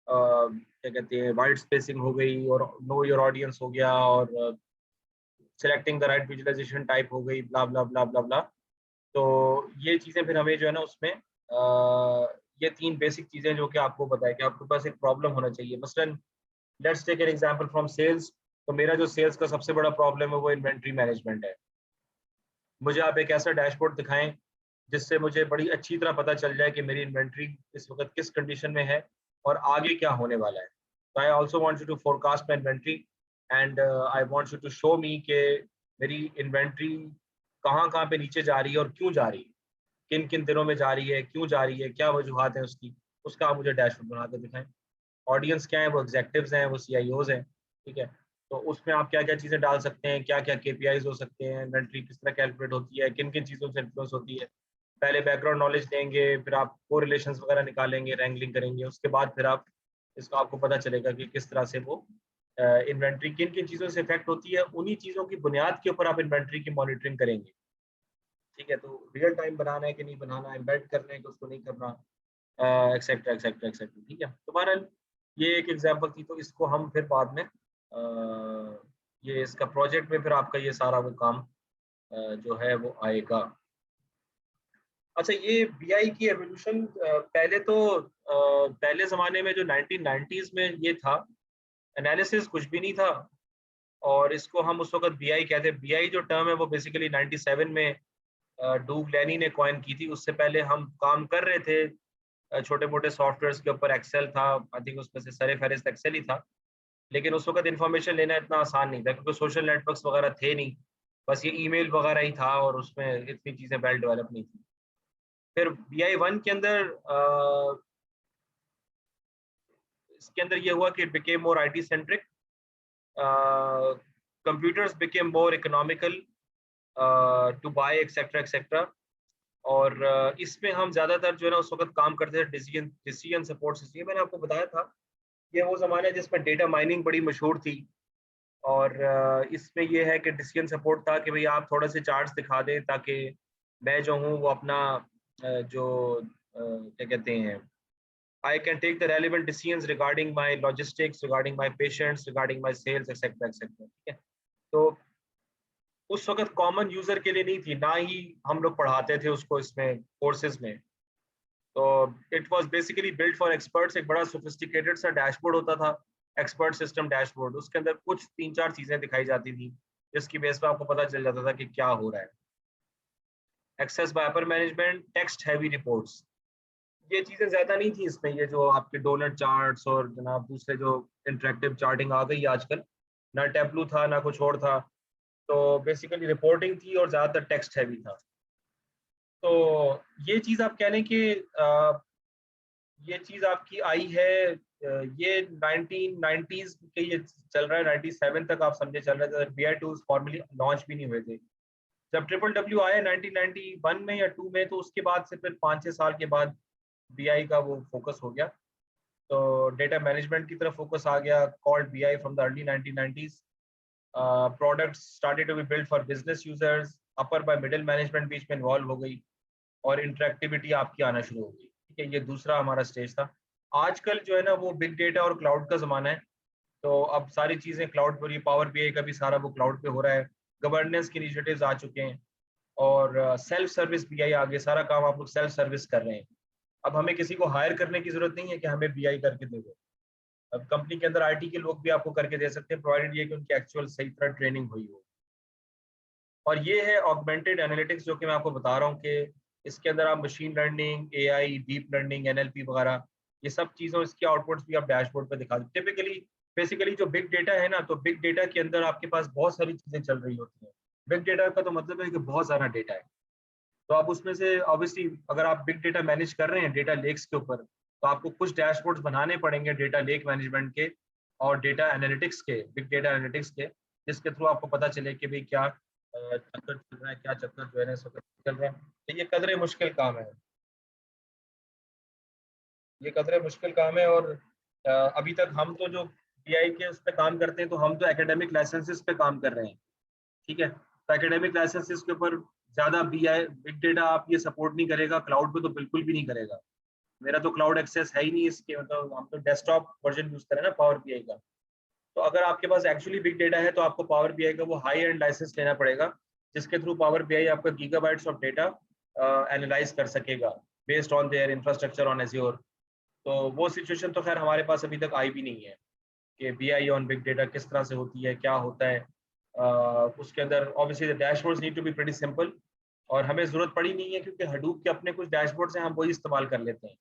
[SPEAKER 1] क्या कहते हैं वाइड स्पेसिंग हो गई और नो योर ऑडियंस हो गया और selecting the right visualisation type हो गई, ब्ला ब्ला ब्ला ब्ला ब्ला। तो ये चीज़ें फिर हमें जो है ना उसमें ये 3 बेसिक चीज़ें जो कि आपको बताया कि आपके पास एक प्रॉब्लम होना चाहिए। मसलन let's take an example from sales. तो मेरा जो सेल्स का सबसे बड़ा प्रॉब्लम है वो इन्वेंट्री मैनेजमेंट है। मुझे आप एक ऐसा डैशबोर्ड दिखाएं जिससे मुझे बड़ी अच्छी तरह पता चल जाए कि मेरी इन्वेंट्री इस वक्त किस कंडीशन में है और आगे क्या होने वाला है। तो I also want you to forecast my inventory and I want you to show me कि मेरी इन्वेंट्री कहाँ कहाँ पे नीचे जा रही है और क्यों जा रही है, किन किन दिनों में जा रही है, क्यों जा रही है, क्या वजूहत है उसकी, उसका आप मुझे डैशबोर्ड बना के दिखाएं। ऑडियंस क्या है, वो एग्जेक्टिव्स हैं, वो CIOs हैं, ठीक है। तो उसमें आप क्या क्या चीज़ें डाल सकते हैं, क्या क्या KPIs हो सकते हैं, इन्वेंट्री किस तरह कैलकुलेट होती है, किन किन चीज़ों से इन्फ्लुएंस होती है। पहले बैकग्राउंड नॉलेज देंगे, फिर आप कोरिलेशंस वगैरह निकालेंगे, रैंकलिंग करेंगे, उसके बाद फिर आप इसको आपको पता चलेगा कि किस तरह से वो इन्वेंट्री किन किन चीज़ों से इफेक्ट होती है। उन्हीं चीज़ों की बुनियाद के ऊपर आप इन्वेंट्री की मॉनिटरिंग करेंगे, ठीक है। तो रियल टाइम बनाना है कि नहीं बनाना, एम्बेड करना है कि उसको नहीं करना, एक्सेट्रा एक्सेट्रा एक्सेट्रा, ठीक है। तो बहरहाल ये एक एग्जांपल थी, तो इसको हम फिर बाद में ये इसका प्रोजेक्ट में फिर आपका ये सारा वो काम जो है वो आएगा। अच्छा, ये BI की एवोल्यूशन पहले तो पहले ज़माने में जो 1990s में ये था, एनालिसिस कुछ भी नहीं था, और इसको हम उस वक़्त BI कहते हैं। BI जो टर्म है वो बेसिकली 97 में डूग लैनी ने कॉइन की थी। उससे पहले हम काम कर रहे थे छोटे-मोटे सॉफ्टवेयर्स के ऊपर। एक्सेल था, आई थिंक उसमें से सर-ए-फ़हरिस्त एक्सेल ही था। लेकिन उस वक़्त इन्फॉर्मेशन लेना इतना आसान नहीं था, क्योंकि सोशल नेटवर्क्स वगैरह थे नहीं। बस ये ईमेल वगैरह ही था, और उसमें इतनी चीज़ें वेल डेवलप नहीं थी। फिर BI 1 के अंदर इसके अंदर ये हुआ कि it became more IT centric, computers became more economical to buy etcetera etcetera. और इसमें हम ज़्यादातर जो है ना उस वक़्त काम करते थे डिसीजन डिसीजन सपोर्ट सिस्टम। ये मैंने आपको बताया था, ये वो ज़माना है जिसमें डेटा माइनिंग बड़ी मशहूर थी। और इसमें ये है कि डिसीजन सपोर्ट था कि भई आप थोड़े से चार्ट्स दिखा दें, ताकि मैं जो हूँ वो अपना जो क्या कहते हैं, I can take the relevant decisions regarding my logistics, regarding my patients, regarding my sales, etc. etc. ठीक है। तो उस वक़्त कॉमन यूज़र के लिए नहीं थी, ना ही हम लोग पढ़ाते थे उसको इसमें कोर्सेज़ में। तो it was basically built for experts. एक बड़ा सोफिस्टिकेटेड सा डैशबोर्ड होता था, एक्सपर्ट सिस्टम डैशबोर्ड। उसके अंदर कुछ 3-4 चीज़ें दिखाई जाती थी, जिसकी बेस पे आपको पता चल जाता था कि क्या हो रहा है। Access by upper management, text heavy reports, ये चीज़ें ज़्यादा नहीं थी इसमें। ये जो आपके डोनट चार्ट्स और जनाब दूसरे जो इंटरेक्टिव चार्टिंग आ गई है आजकल, ना टैब्लू था ना कुछ और था। तो बेसिकली रिपोर्टिंग थी और ज़्यादातर टेक्स्ट हैवी था। तो ये चीज़ आप कह लें कि ये चीज़ आपकी आई है, ये 1990s के ये चल रहा है, 97 तक आप समझे चल रहा था। BI टूल्स फॉर्मली लॉन्च भी नहीं हुए थे। जब ट्रिपल डब्ल्यू आया 1991 में या 2 में, तो उसके बाद से फिर 5-6 साल के बाद BI का वो फोकस हो गया। तो डेटा मैनेजमेंट की तरफ फोकस आ गया, called BI from the early 1990s। Products started to be build for business users, upper by middle management बीच में इन्वॉल्व हो गई, और इंटरेक्टिविटी आपकी आना शुरू हो गई, ठीक है। ये दूसरा हमारा स्टेज था। आजकल जो है ना वो बिग डेटा और क्लाउड का ज़माना है। तो अब सारी चीज़ें क्लाउड पर, ये पावर BI का भी सारा वो क्लाउड पे हो रहा है। गवर्नेंस के इनिशिएटिव्स आ चुके हैं, और सेल्फ सर्विस BI आ गए, सारा काम आप लोग सेल्फ सर्विस कर रहे हैं। अब हमें किसी को हायर करने की जरूरत नहीं है कि हमें BI करके दे दो। अब कंपनी के अंदर IT के लोग भी आपको करके दे सकते हैं, प्रोवाइडेड ये कि उनकी एक्चुअल सही तरह ट्रेनिंग हुई हो। और ये है ऑगमेंटेड एनालिटिक्स, जो कि मैं आपको बता रहा हूँ कि इसके अंदर आप machine learning, AI, deep learning, NLP वगैरह, ये सब चीज़ों इसके आउटपुट्स भी आप डैशबोर्ड पे दिखा दो। टिपिकली बेसिकली जो बिग डेटा है ना, तो बिग डेटा के अंदर आपके पास बहुत सारी चीज़ें चल रही होती हैं। बिग डेटा का तो मतलब है कि बहुत सारा डेटा है। तो आप उसमें से ऑब्वियसली अगर आप बिग डेटा मैनेज कर रहे हैं डेटा लेक्स के ऊपर, तो आपको कुछ डैशबोर्ड्स बनाने पड़ेंगे डेटा लेक मैनेजमेंट के और डेटा एनालिटिक्स के, बिग डेटा एनालिटिक्स के, जिसके थ्रू आपको पता चले कि भाई क्या चक्कर चल रहा है, क्या चक्कर जो है ना इस वक्त चल रहा है। तो ये कदरे मुश्किल काम है, ये कदरे मुश्किल काम है। और अभी तक हम तो जो BI के उस पर काम करते हैं, तो हम तो एकेडमिक लाइसेंसेस पे काम कर रहे हैं, ठीक है। तो एकेडमिक लाइसेंसेस के ऊपर ज़्यादा BI बिग डेटा आप ये सपोर्ट नहीं करेगा, क्लाउड पे तो बिल्कुल भी नहीं करेगा। मेरा तो क्लाउड एक्सेस है ही नहीं इसके, मतलब हम तो डेस्कटॉप वर्जन यूज करें ना पावर BI का। तो अगर आपके पास एक्चुअली बिग डेटा है, तो आपको पावर BI का वो हाई एंड लाइसेंस लेना पड़ेगा, जिसके थ्रू पावर BI आपका गीगाबाइट्स ऑफ डेटा एनालाइज कर सकेगा based on their infrastructure on azure. तो वो सिचुएशन तो खैर हमारे पास अभी तक आई भी नहीं है कि BI ऑन बिग डेटा किस तरह से होती है, क्या होता है। उसके अंदर obviously the dashboards need to be pretty simple, और हमें ज़रूरत पड़ी नहीं है, क्योंकि हडूप के अपने कुछ डैशबोर्ड्स हैं, हम वही इस्तेमाल कर लेते हैं।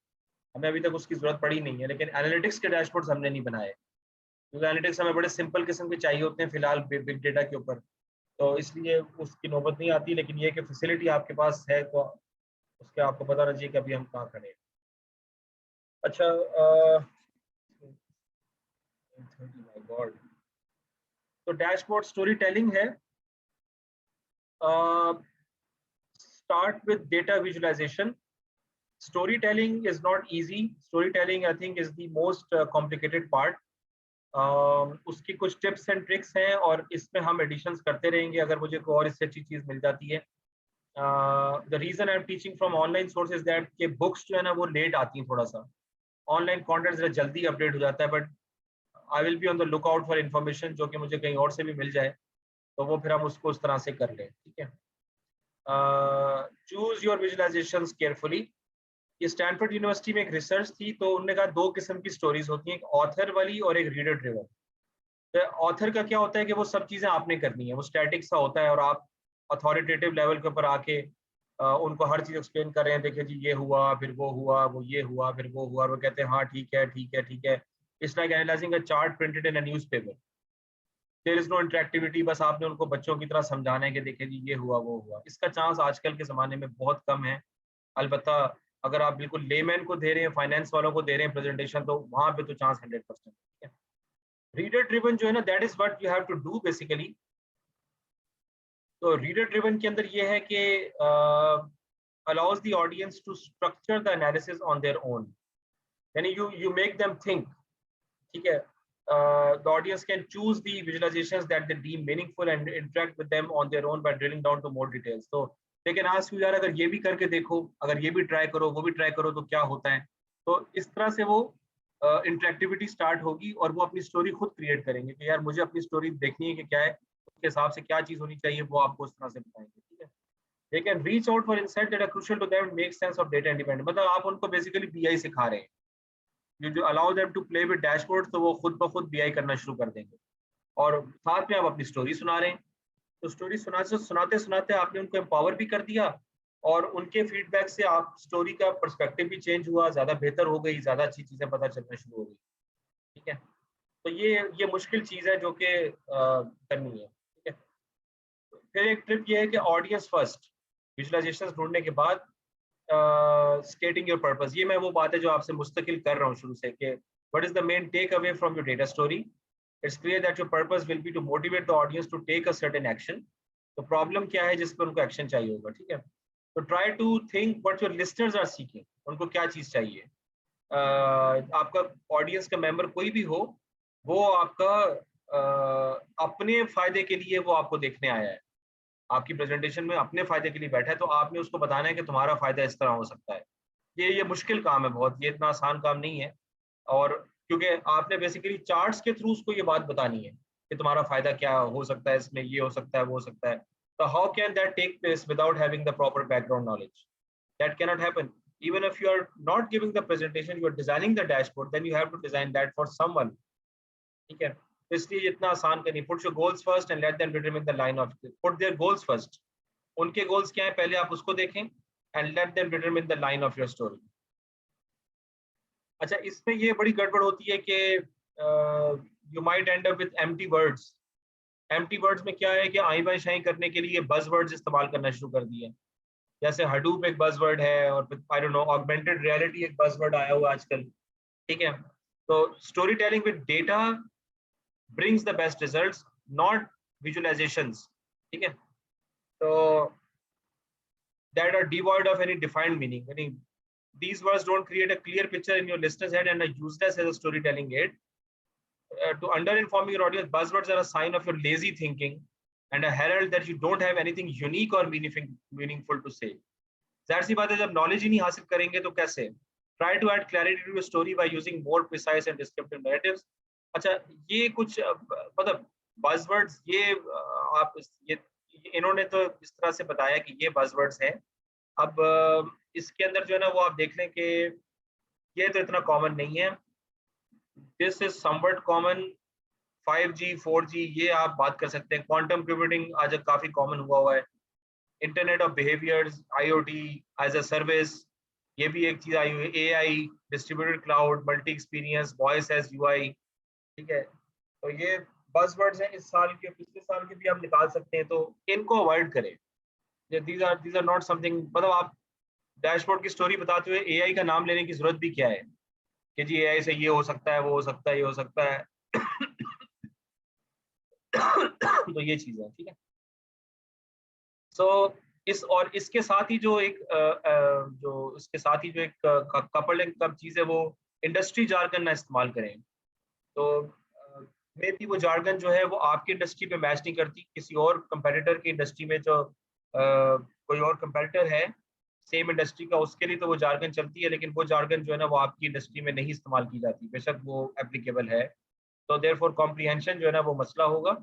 [SPEAKER 1] हमें अभी तक उसकी ज़रूरत पड़ी नहीं है। लेकिन एनालिटिक्स के डैशबोर्ड्स हमने नहीं बनाए, क्योंकि एनालिटिक्स हमें बड़े सिंपल किस्म के चाहिए होते हैं फिलहाल बिग डेटा के ऊपर। तो इसलिए उसकी नौबत नहीं आती। लेकिन ये कि फैसिलिटी आपके पास है, तो उसके आपको पता रहना चाहिए कि अभी हम कहाँ खड़े हैं। अच्छा माय गॉड, तो डैशबोर्ड स्टोरी टेलिंग है। Start with data visualisation. storytelling is not easy. Storytelling I think is the most complicated part. उसकी कुछ टिप्स एंड ट्रिक्स हैं और इसमें हम एडिशंस करते रहेंगे अगर मुझे कोई और इससे अच्छी चीज मिल जाती है। The reason I am teaching from online source is that के बुक्स जो है ना वो लेट आती हैं थोड़ा सा, ऑनलाइन कंटेंट जरा जल्दी अपडेट हो जाता है, but I will be on the look out for information जो कि मुझे कहीं और से भी मिल जाए, तो वो फिर हम उसको उस तरह से कर लें, ठीक है। Choose your visualisations carefully. ये स्टैनफोर्ड यूनिवर्सिटी में एक रिसर्च थी, तो उन्होंने कहा दो किस्म की स्टोरीज होती हैं, एक ऑथर वाली और एक रीडर ड्रिवन। तो ऑथर का क्या होता है कि वो सब चीजें आपने करनी है, वो स्टैटिक सा होता है और आप अथॉरिटेटिव लेवल के ऊपर आके उनको हर चीज एक्सप्लेन कर रहे हैं, देखिए जी ये हुआ फिर वो हुआ, वो ये हुआ फिर वो हुआ, और वो कहते हैं हाँ ठीक है ठीक है ठीक है। It's like analysing a chart printed in a newspaper. There is no interactivity, बस आपने उनको बच्चों की तरह समझाना है कि देखिए जी ये हुआ वो हुआ। इसका चांस आजकल के ज़माने में बहुत कम है। अलबत्ता अगर आप बिल्कुल लेमैन को दे रहे हैं, फाइनेंस वालों को दे रहे हैं प्रेजेंटेशन, तो वहाँ पे तो चांस 100% है। रीडर ड्रिवन जो है ना, that is what you have to do basically. तो रीडर ड्रिवन के अंदर ये है कि allows the audience to structure the analysis on their own, यानी यू मेक देम थिंक, ठीक है। The audience can choose the visualizations that they deem meaningful and interact with them on their own by drilling down to more details. So they can ask you यार अगर ये भी करके देखो, अगर ये भी ट्राई करो, वो भी ट्राई करो तो क्या होता है। तो इस तरह से वो इंटरेक्टिविटी स्टार्ट होगी और वो अपनी स्टोरी खुद क्रिएट करेंगे कि यार मुझे अपनी स्टोरी देखनी है कि क्या है, उसके हिसाब से क्या चीज होनी चाहिए, वो आपको उस तरह से बताएंगे, ठीक है। They can reach out for insights that are crucial to them and make sense of data independent। मतलब आप उनको बेसिकली बीआई सिखा रहे हैं। यू जो allow them to play with dashboard, तो वो खुद ब खुद बीआई करना शुरू कर देंगे और साथ में आप अपनी स्टोरी सुना रहे हैं। तो स्टोरी सुनाते सुनाते आपने उनको एम्पावर भी कर दिया और उनके फीडबैक से आप स्टोरी का पर्सपेक्टिव भी चेंज हुआ, ज्यादा बेहतर हो गई, ज्यादा अच्छी चीजें पता चलना शुरू हो गई, ठीक है। तो ये मुश्किल चीज है जो कि करनी है, ठीक है। फिर एक ट्रिप ये है कि ऑडियंस फर्स्ट विजुअलाइजेशंस ढूंढने के बाद स्टेटिंग योर पर्पस। ये मैं वो बात है जो आपसे मुस्तकिल कर रहा हूँ शुरू से कि what is the main takeaway from your data story. It's clear that your purpose will be to motivate the audience to take a certain action. तो प्रॉब्लम क्या है जिस पर उनको एक्शन चाहिए होगा, ठीक है। तो try to think what your listeners are seeking, उनको क्या चीज चाहिए। आपका ऑडियंस का मेंबर कोई भी हो, वो आपका अपने फायदे के लिए वो आपको देखने आया है, आपकी प्रेजेंटेशन में अपने फायदे के लिए बैठा है, तो आपने उसको बताना है कि तुम्हारा फायदा इस तरह हो सकता है। ये मुश्किल काम है बहुत, ये इतना आसान काम नहीं है। और क्योंकि आपने बेसिकली चार्ट्स के थ्रू उसको ये बात बतानी है कि तुम्हारा फायदा क्या हो सकता है, इसमें ये हो सकता है वो हो सकता है। तो how can that take place without having the proper background knowledge? That cannot happen. even if you are not giving the presentation, you are designing the dashboard, then you have to design that for someone, ठीक है। तो इसलिए इतना आसान करनी, put your goals first and let them determine the line of, put their goals first। उनके goals क्या है पहले आप उसको देखें and let them determine the line of your story। अच्छा, इसमें ये बड़ी गड़बड़ होती है कि you might end up with empty words। empty words में क्या है कि आई बाई शाई करने के लिए बज वर्ड्स इस्तेमाल करना शुरू कर दिए। जैसे हडूप एक बजवर्ड है और I don't know augmented reality एक बजवर्ड आया हुआ आजकल, ठीक है। तो story telling with data brings the best results, not visualizations, ठीक है। तो that are devoid of any defined meaning, meaning these words don't create a clear picture in your listener's head and are useless as a storytelling aid। To underinform your audience, buzzwords are a sign of your lazy thinking and a herald that you don't have anything unique or meaningful to say। जाहिर सी बात है, जब knowledge ही नहीं हासिल करेंगे तो कैसे। Try to add clarity to your story by using more precise and descriptive narratives. अच्छा, ये कुछ मतलब बज़वर्ड्स ये आप ये इन्होंने तो इस तरह से बताया कि ये बज़वर्ड्स हैं। अब इसके अंदर जो है ना वो आप देख लें कि ये तो इतना कॉमन नहीं है। This is somewhat common. 5G 4G ये आप बात कर सकते हैं। क्वांटम कंप्यूटिंग आज काफी कॉमन हुआ है। Internet of behaviours, IoT as a service, ये भी एक चीज आई हुई है। AI, distributed cloud, multi experience, voice as UI, ठीक है। तो ये बज़वर्ड्स हैं, इस साल के पिछले साल के भी आप निकाल सकते हैं, तो इनको अवॉइड करें। दीज आर नॉट समथिंग, मतलब आप डैशबोर्ड की स्टोरी बताते हुए एआई का नाम लेने की जरूरत भी क्या है कि जी एआई से ये हो सकता है, वो हो सकता है, ये हो सकता है। तो ये चीज है, ठीक है। सो इस और इसके साथ ही जो एक जो इसके साथ ही जो एक कपलिंग कब चीज है, वो इंडस्ट्री जार्गन ना इस्तेमाल करें। तो मे बी वो जार्गन जो है वो आपकी इंडस्ट्री पे मैच नहीं करती, किसी और कंपेटिटर की इंडस्ट्री में जो कोई और कंपेटिटर है सेम इंडस्ट्री का, उसके लिए तो वो जार्गन चलती है, लेकिन वो जार्गन जो है ना वो आपकी इंडस्ट्री में नहीं इस्तेमाल की जाती, बेशक वो एप्लीकेबल है। तो देयरफॉर कॉम्प्रिहेंशन जो है ना वो मसला होगा।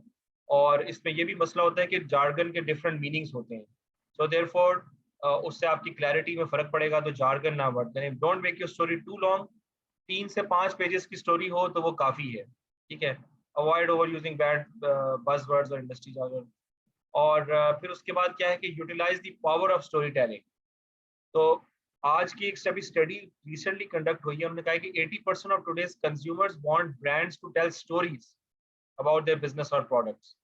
[SPEAKER 1] और इसमें ये भी मसला होता है कि जार्गन के डिफरेंट मीनिंग्स होते हैं। सो देयरफॉर उससे आपकी क्लैरिटी में फर्क पड़ेगा, तो जार्गन ना वर्ड करें। Don't make your story too long. 3 से 5 पेजेस की स्टोरी हो तो वो काफी है, ठीक है। Avoid over using bad buzzwords और इंडस्ट्री जार्गन। और फिर उसके बाद क्या है कि utilise the power of story telling. तो आज की एक सभी स्टडी रिसेंटली कंडक्ट हुई है, उन्होंने कहा है कि 80% of today's consumers want brands to tell stories about their business और प्रोडक्ट्स।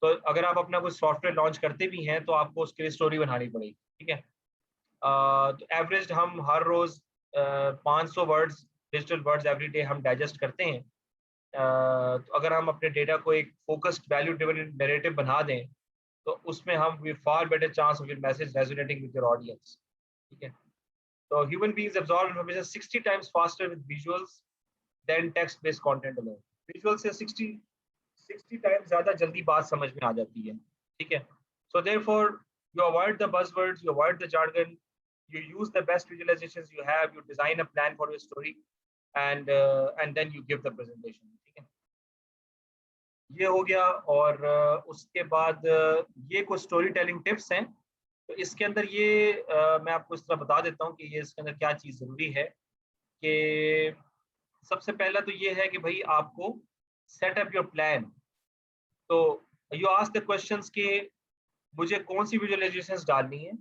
[SPEAKER 1] तो अगर आप अपना कोई सॉफ्टवेयर लॉन्च करते भी हैं तो आपको उसके लिए स्टोरी बनानी पड़ेगी, ठीक है। तो एवरेज हम हर रोज 500 words, digital words every day हम डाइजेस्ट करते हैं। तो अगर हम अपने डेटा को एक फोकस्ड वैल्यू ड्रिवन नैरेटिव बना दें तो उसमें हम we far better chance of your message resonating with your audience, ठीक है। तो human beings absorb information 60 times faster with visuals than text based content alone। Visual से 60 टाइम्स ज्यादा जल्दी बात समझ में आ जाती है, ठीक है। So therefore you avoid the buzzwords, you avoid the jargon, you use the best visualizations you have, you design a plan for your story, and then you give the presentation, ठीक है। ये हो गया। और उसके बाद ये कुछ स्टोरी टेलिंग टिप्स हैं। तो इसके अंदर ये मैं आपको इस तरह बता देता हूँ कि ये इसके अंदर क्या चीज़ ज़रूरी है कि सबसे पहला तो ये है कि भाई आपको सेट अप योर प्लान। तो यू आस्क द क्वेश्चंस कि मुझे कौन सी विजुअलाइजेशंस डालनी है,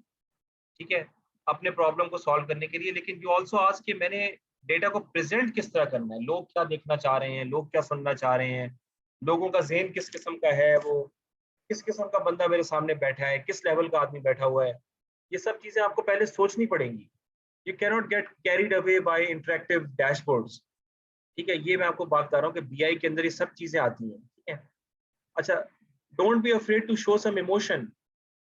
[SPEAKER 1] ठीक है, अपने प्रॉब्लम को सॉल्व करने के लिए। लेकिन यू आल्सो आस्क कि मैंने डेटा को प्रेजेंट किस तरह करना है, लोग क्या देखना चाह रहे हैं, लोग क्या सुनना चाह रहे हैं, लोगों का ज़हन किस किस्म का है, वो किस किस्म का बंदा मेरे सामने बैठा है, किस लेवल का आदमी बैठा हुआ है। ये सब चीज़ें आपको पहले सोचनी पड़ेंगी। You cannot get carried away by interactive dashboards, ठीक है। ये मैं आपको बात बता रहा हूँ कि बीआई के अंदर ये सब चीज़ें आती हैं, ठीक है। अच्छा, don't be afraid to show some emotion.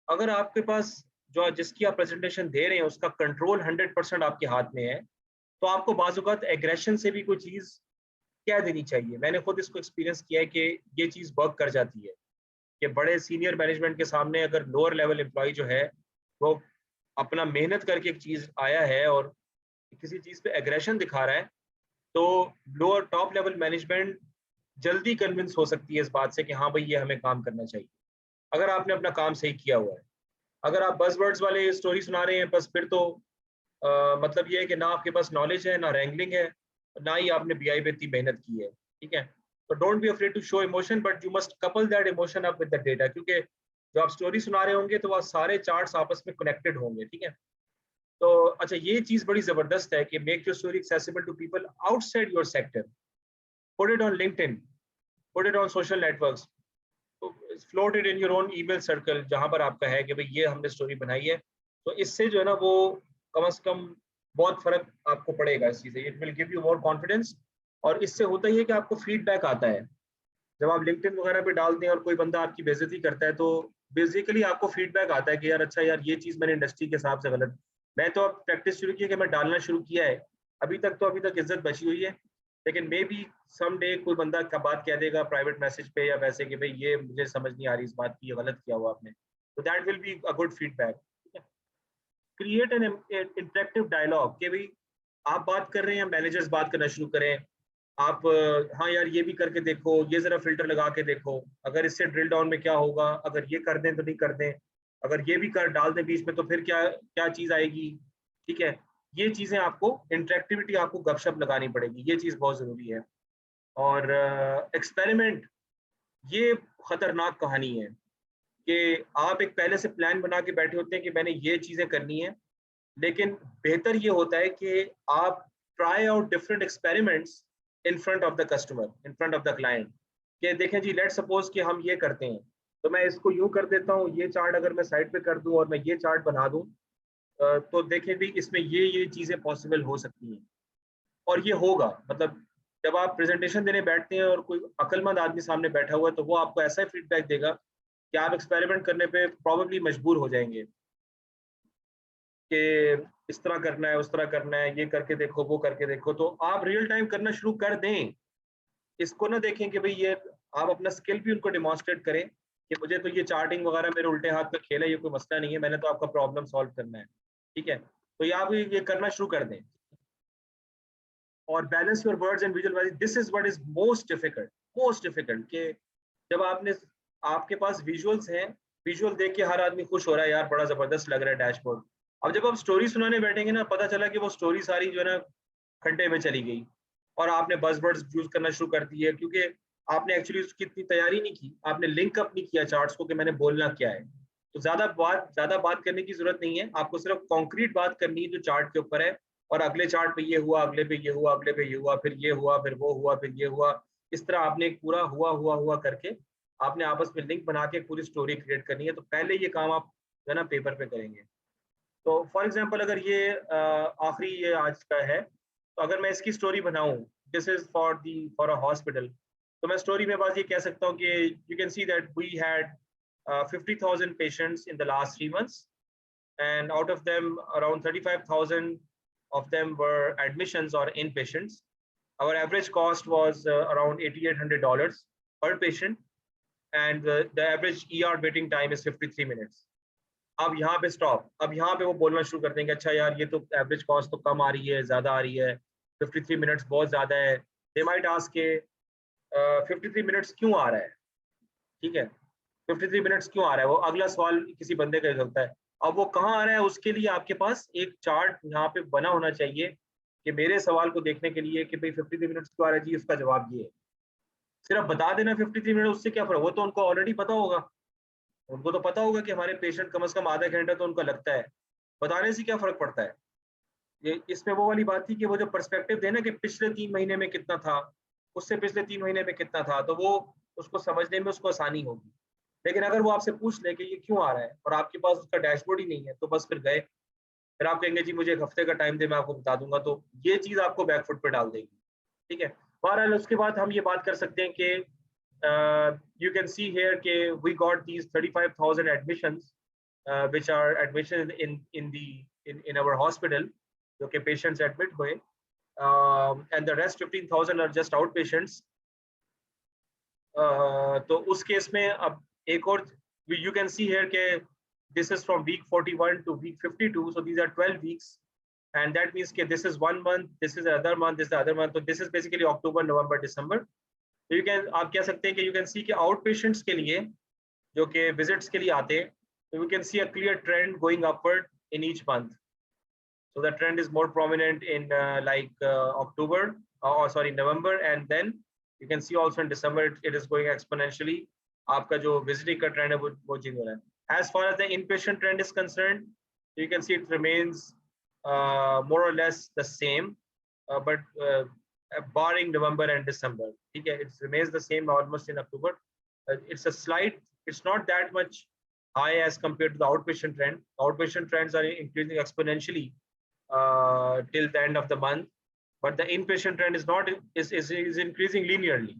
[SPEAKER 1] अगर आपके पास जो जिसकी आप प्रेजेंटेशन दे रहे हैं उसका कंट्रोल 100% आपके हाथ में है, तो आपको बाज़-औक़ात एग्रेशन से भी कोई चीज़ कह देनी चाहिए। मैंने खुद इसको एक्सपीरियंस किया है कि ये चीज़ वर्क कर जाती है कि बड़े सीनियर मैनेजमेंट के सामने अगर लोअर लेवल एम्प्लॉय जो है वो अपना मेहनत करके एक चीज़ आया है और किसी चीज़ पे एग्रेशन दिखा रहा है, तो लोअर टॉप लेवल मैनेजमेंट जल्दी कन्विंस हो सकती है इस बात से कि हाँ भाई ये हमें काम करना चाहिए, अगर आपने अपना काम सही किया हुआ है। अगर आप बज़वर्ड्स वाले स्टोरी सुना रहे हैं बस, फिर तो मतलब ये है कि ना आपके पास नॉलेज है, ना रैंगलिंग है, ना ही आपने बीआई पे इतनी मेहनत की है, ठीक है। तो don't be afraid to show emotion, but you must couple that emotion up with the data, क्योंकि जो आप स्टोरी सुना रहे होंगे तो वह सारे चार्ट्स आपस में कनेक्टेड होंगे, ठीक है। तो अच्छा, ये चीज़ बड़ी ज़बरदस्त है कि make your story accessible to people outside your sector. Put it on LinkedIn, put it on social networks, float it in your own email circle जहां पर आपका है कि भाई ये हमने स्टोरी बनाई है। तो इससे जो है ना वो कम से कम बहुत फर्क आपको पड़ेगा इस चीज़ से। It will give you more confidence. और इससे होता ही है कि आपको फीडबैक आता है जब आप लिंक्डइन वगैरह पे डालते हैं और कोई बंदा आपकी बेइज्जती करता है, तो बेसिकली आपको फीडबैक आता है कि यार अच्छा यार ये चीज़ मैंने इंडस्ट्री के हिसाब से गलत। मैं तो अब प्रैक्टिस शुरू की है कि मैं डालना शुरू किया है, अभी तक इज्जत बची हुई है। लेकिन मे बी सम डे कोई बंदा का बात कह देगा प्राइवेट मैसेज पे या वैसे कि भाई ये मुझे समझ नहीं आ रही इस बात की, ये गलत किया हुआ आपने, तो that will be a good feedback. Create an interactive dialogue कि भाई आप बात कर रहे हैं, मैनेजर्स बात करना शुरू करें। आप हाँ यार ये भी करके देखो, ये जरा फिल्टर लगा के देखो, अगर इससे ड्रिल डाउन में क्या होगा, अगर ये कर दें तो नहीं कर दें, अगर ये भी कर डाल दें बीच में तो फिर क्या क्या चीज़ आएगी, ठीक है। ये चीज़ें आपको इंटरेक्टिविटी, आपको गपशप लगानी पड़ेगी, ये चीज़ बहुत ज़रूरी है। और एक्सपेरिमेंट, ये खतरनाक कहानी है कि आप एक पहले से प्लान बना के बैठे होते हैं कि मैंने ये चीज़ें करनी है, लेकिन बेहतर ये होता है कि आप try out different experiments in front of the customer, in front of the client, कि देखें जी लेट सपोज कि हम ये करते हैं, तो मैं इसको यूं कर देता हूँ, ये चार्ट अगर मैं साइड पे कर दूं और मैं ये चार्ट बना दूं, तो देखें भी इसमें ये चीजें पॉसिबल हो सकती हैं और ये होगा। मतलब जब आप प्रेजेंटेशन देने बैठते हैं और कोई अक्लमंद आदमी सामने बैठा हुआ है तो वो आपको ऐसा फीडबैक देगा कि आप एक्सपेरिमेंट करने पे प्रॉब्लली मजबूर हो जाएंगे कि इस तरह करना है, उस तरह करना है, ये करके देखो, वो करके देखो। तो आप रियल टाइम करना शुरू कर दें। इसको ना देखें कि भाई ये, आप अपना स्किल भी उनको डिमॉन्स्ट्रेट करें कि मुझे तो ये चार्टिंग वगैरह मेरे उल्टे हाथ का खेल है, ये कोई मसला नहीं है, मैंने तो आपका प्रॉब्लम सॉल्व करना है। ठीक है, तो ये आप ये करना शुरू कर दें। और balance your words and visual, this is what is most difficult कि जब आपने, आपके पास विजुअल्स हैं, विजुअल देख के हर आदमी खुश हो रहा है, यार बड़ा जबरदस्त लग रहा है डैशबोर्ड। अब जब आप स्टोरी सुनाने बैठेंगे ना, पता चला कि वो स्टोरी सारी जो है ना खड्डे में चली गई और आपने बज़वर्ड्स यूज करना शुरू कर दिए क्योंकि आपने एक्चुअली उसकी इतनी तैयारी नहीं की, आपने लिंक अप नहीं किया चार्ट्स को कि मैंने बोलना क्या है। तो ज्यादा बात करने की जरूरत नहीं है, आपको सिर्फ कॉन्क्रीट बात करनी है जो चार्ट के ऊपर है। और अगले चार्ट पे ये हुआ, अगले पे ये हुआ, अगले पे ये हुआ, फिर ये हुआ, फिर वो हुआ, फिर ये हुआ। इस तरह आपने एक पूरा हुआ हुआ हुआ करके आपने आपस में लिंक बना के पूरी स्टोरी क्रिएट करनी है। तो पहले ये काम आप जो है ना पेपर पे करेंगे। तो फॉर एग्जांपल अगर ये आखिरी ये आज का है, तो अगर मैं इसकी स्टोरी बनाऊं, this is for a hospital, तो मैं स्टोरी में बस ये कह सकता हूँ कि you can see that we had 50,000 patients in the last 3 months, and out of them around 35,000 of them were admissions or inpatients. Our average cost was around $8,800 per patient, and the average ER waiting time is 53 minutes. अब यहाँ पे stop, अब यहाँ पे वो बोलना शुरू कर देंगे, अच्छा यार ये तो एवरेज कॉस्ट तो कम आ रही है, ज्यादा आ रही है, 53 मिनट्स बहुत ज्यादा है। दे माइट आस्क के 53 मिनट्स क्यों आ रहा है? ठीक है, 53 मिनट्स क्यों आ रहा है, वो अगला सवाल किसी बंदे का होता है। अब वो कहाँ आ रहा है, उसके लिए आपके पास एक चार्ट यहाँ पे बना होना चाहिए कि मेरे सवाल को देखने के लिए कि भाई 53 मिनट्स क्यों आ रहा है जी, उसका जवाब ये है। सिर्फ बता देना 53 मिनट, उससे क्या फर्क, वो तो उनको ऑलरेडी पता होगा। उनको तो पता होगा कि हमारे पेशेंट कम से कम आधा घंटा तो उनको लगता है, बताने से क्या फर्क पड़ता है। ये इसमें वो वाली बात थी कि वो जो पर्सपेक्टिव देना कि पिछले 3 महीने में कितना था, उससे पिछले 3 महीने में कितना था, तो वो उसको समझने में उसको आसानी होगी। लेकिन अगर वो आपसे पूछ ले कि ये क्यों आ रहा है और आपके पास उसका डैशबोर्ड ही नहीं है, तो बस फिर गए। फिर आप कहेंगे जी मुझे 1 हफ्ते का टाइम दे, मैं आपको बता दूंगा, तो ये चीज आपको बैकफुट पे डाल देगी। ठीक है, बहरहाल उसके बाद हम ये बात कर सकते हैं कि you can see here कि we got these 35,000 admissions, which are admission in our hospital, जो कि patients admit हुए, and the rest 15,000 are just outpatients. तो उस केस में अब एक और, you can see here कि this is from week 41 to week 52, so these are 12 weeks, and that means कि this is 1 month, this is another month, this is the other month, so this is basically October, November, December. तो आप कह सकते हैं कि you can सी कि out patients के लिए जो कि विजिट्स के लिए आते हैं, तो you can see a clear trend going upward in each month. So the trend is more prominent in like October, और sorry November, and then you can see also in December it is going exponentially. आपका जो visiting का trend है वो change हो रहा है। As far as the inpatient trend is concern, you can see it remains more और less the same, but barring November and December. Okay, it remains the same almost in October. It's a slight, it's not that much high as compared to the outpatient trend. Outpatient trends are increasing exponentially till the end of the month, but the inpatient trend is not, is increasing linearly.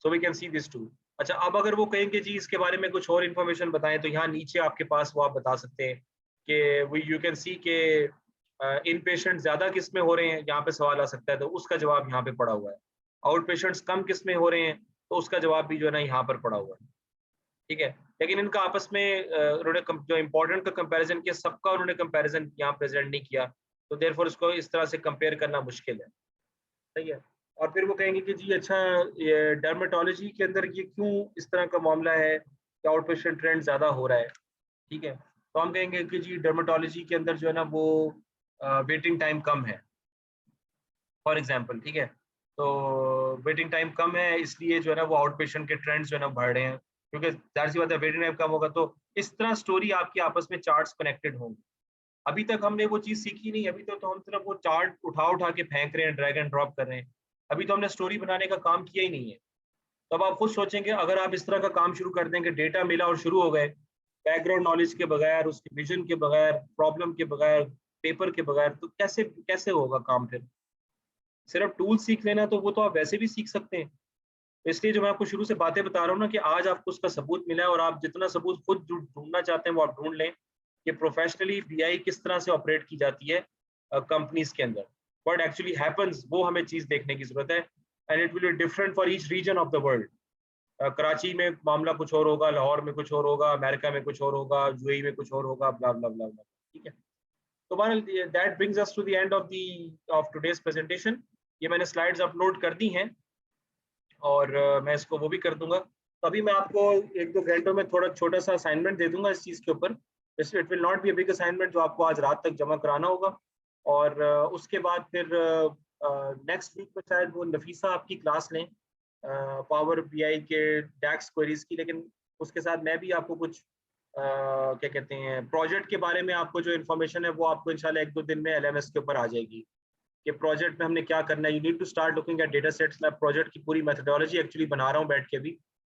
[SPEAKER 1] So we can see this too. अच्छा, अब अगर वो कहें कि जी इसके बारे में कुछ और इन्फॉर्मेशन बताएं, तो यहाँ नीचे आपके पास वो आप बता सकते हैं कि यू कैन सी के इन पेशेंट ज्यादा किस में हो रहे हैं, यहाँ पे सवाल आ सकता है, तो उसका जवाब यहाँ पे पड़ा हुआ है। आउट पेशेंट्स कम किस में हो रहे हैं, तो उसका जवाब भी जो है ना यहाँ पर पड़ा हुआ है। ठीक है, लेकिन इनका आपस में उन्होंने जो इंपॉर्टेंट का कंपैरिजन किया, सबका उन्होंने कंपैरिजन यहाँ प्रेजेंट नहीं किया, तो देयरफॉर इसको इस तरह से कंपेयर करना मुश्किल है। सही है, और फिर वो कहेंगे कि जी अच्छा ये डर्मेटोलॉजी के अंदर ये क्यों इस तरह का मामला है कि आउट पेशेंट ट्रेंड ज्यादा हो रहा है। ठीक है, तो हम कहेंगे कि जी डर्मेटोलॉजी के अंदर जो है ना वो वेटिंग टाइम कम है, फॉर एग्जांपल। ठीक है, तो वेटिंग टाइम कम है, इसलिए जो है ना वो आउट पेशेंट के ट्रेंड्स जो है ना बढ़ रहे हैं, क्योंकि जाहिर सी बात है वेटिंग टाइम कम होगा, तो इस तरह स्टोरी आपकी आपस में चार्ट्स कनेक्टेड होंगे। अभी तक हमने वो चीज सीखी नहीं, अभी तक तो हम सिर्फ वो चार्ट उठा उठा के फेंक रहे हैं, ड्रैग एंड ड्रॉप कर रहे हैं, अभी तो हमने स्टोरी बनाने का काम किया ही नहीं है। तब आप खुद सोचेंगे, अगर आप इस तरह का काम शुरू कर देंगे, डेटा मिला और शुरू हो गए, बैकग्राउंड नॉलेज के बगैर, उसके विजन के बगैर, प्रॉब्लम के बगैर, पेपर के बगैर, तो कैसे कैसे होगा काम फिर? सिर्फ टूल सीख लेना तो वो तो आप वैसे भी सीख सकते हैं। तो इसलिए जो मैं आपको शुरू से बातें बता रहा हूँ ना कि आज आपको उसका सबूत मिला है और आप जितना सबूत खुद ढूंढना चाहते हैं वो आप ढूंढ लें कि प्रोफेशनली बीआई किस तरह से ऑपरेट की जाती है कंपनीज के अंदर। व्हाट एक्चुअली हैपेंस वो हमें चीज देखने की जरूरत है, and it will be different for each reason of the world. Karachi में मामला कुछ और होगा, लाहौर में कुछ और होगा, अमेरिका में कुछ और होगा, यूएई में कुछ और होगा, ब्ला ब्ला ब्ला ब्ला। ठीक है, तो बहरहाल that brings us to the end of today's presentation. ये मैंने स्लाइड्स अपलोड कर दी हैं और मैं इसको वो भी कर दूंगा। तो अभी मैं आपको 1-2 घंटों में थोड़ा छोटा सा असाइनमेंट दे दूंगा इस चीज़ के ऊपर। It will not be a big assignment जो आपको आज रात तक जमा कराना होगा, और उसके बाद फिर नेक्स्ट वीक में शायद वो नफीसा आपकी क्लास लें पावर बीआई के डैक्स क्वेरीज की। लेकिन उसके साथ मैं भी आपको कुछ क्या कहते हैं प्रोजेक्ट के बारे में, आपको जो इन्फॉर्मेशन है वो आपको इंशाल्लाह 1-2 दिन में एलएमएस के ऊपर आ जाएगी कि प्रोजेक्ट में हमने क्या करना है। You need to start looking at data sets. मैं प्रोजेक्ट की पूरी मेथोडोलॉजी एक्चुअली बना रहा हूँ बैठ के भी।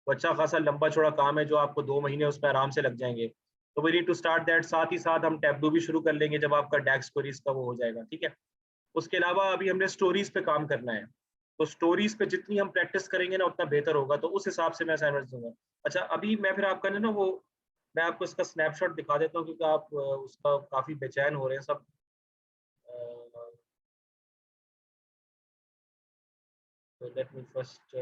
[SPEAKER 1] वो अच्छा खासा लंबा चौड़ा काम है जो आपको 2 महीने उसमें आराम से लग जाएंगे। तो we need to start that. साथ ही साथ हम टैबलू भी शुरू कर लेंगे जब आपका डैक्स क्वेरीज का वो हो जाएगा। ठीक है, उसके अलावा अभी हमने स्टोरीज पे काम करना है। तो स्टोरीज पे जितनी हम प्रैक्टिस करेंगे ना उतना बेहतर होगा। तो उस हिसाब से मैं असाइनमेंट दूंगा। अच्छा, अभी मैं फिर आपका ना वो मैं आपको इसका स्नैपशॉट दिखा देता हूँ क्योंकि आप उसका काफी बेचैन हो रहे हैं सब। Let me first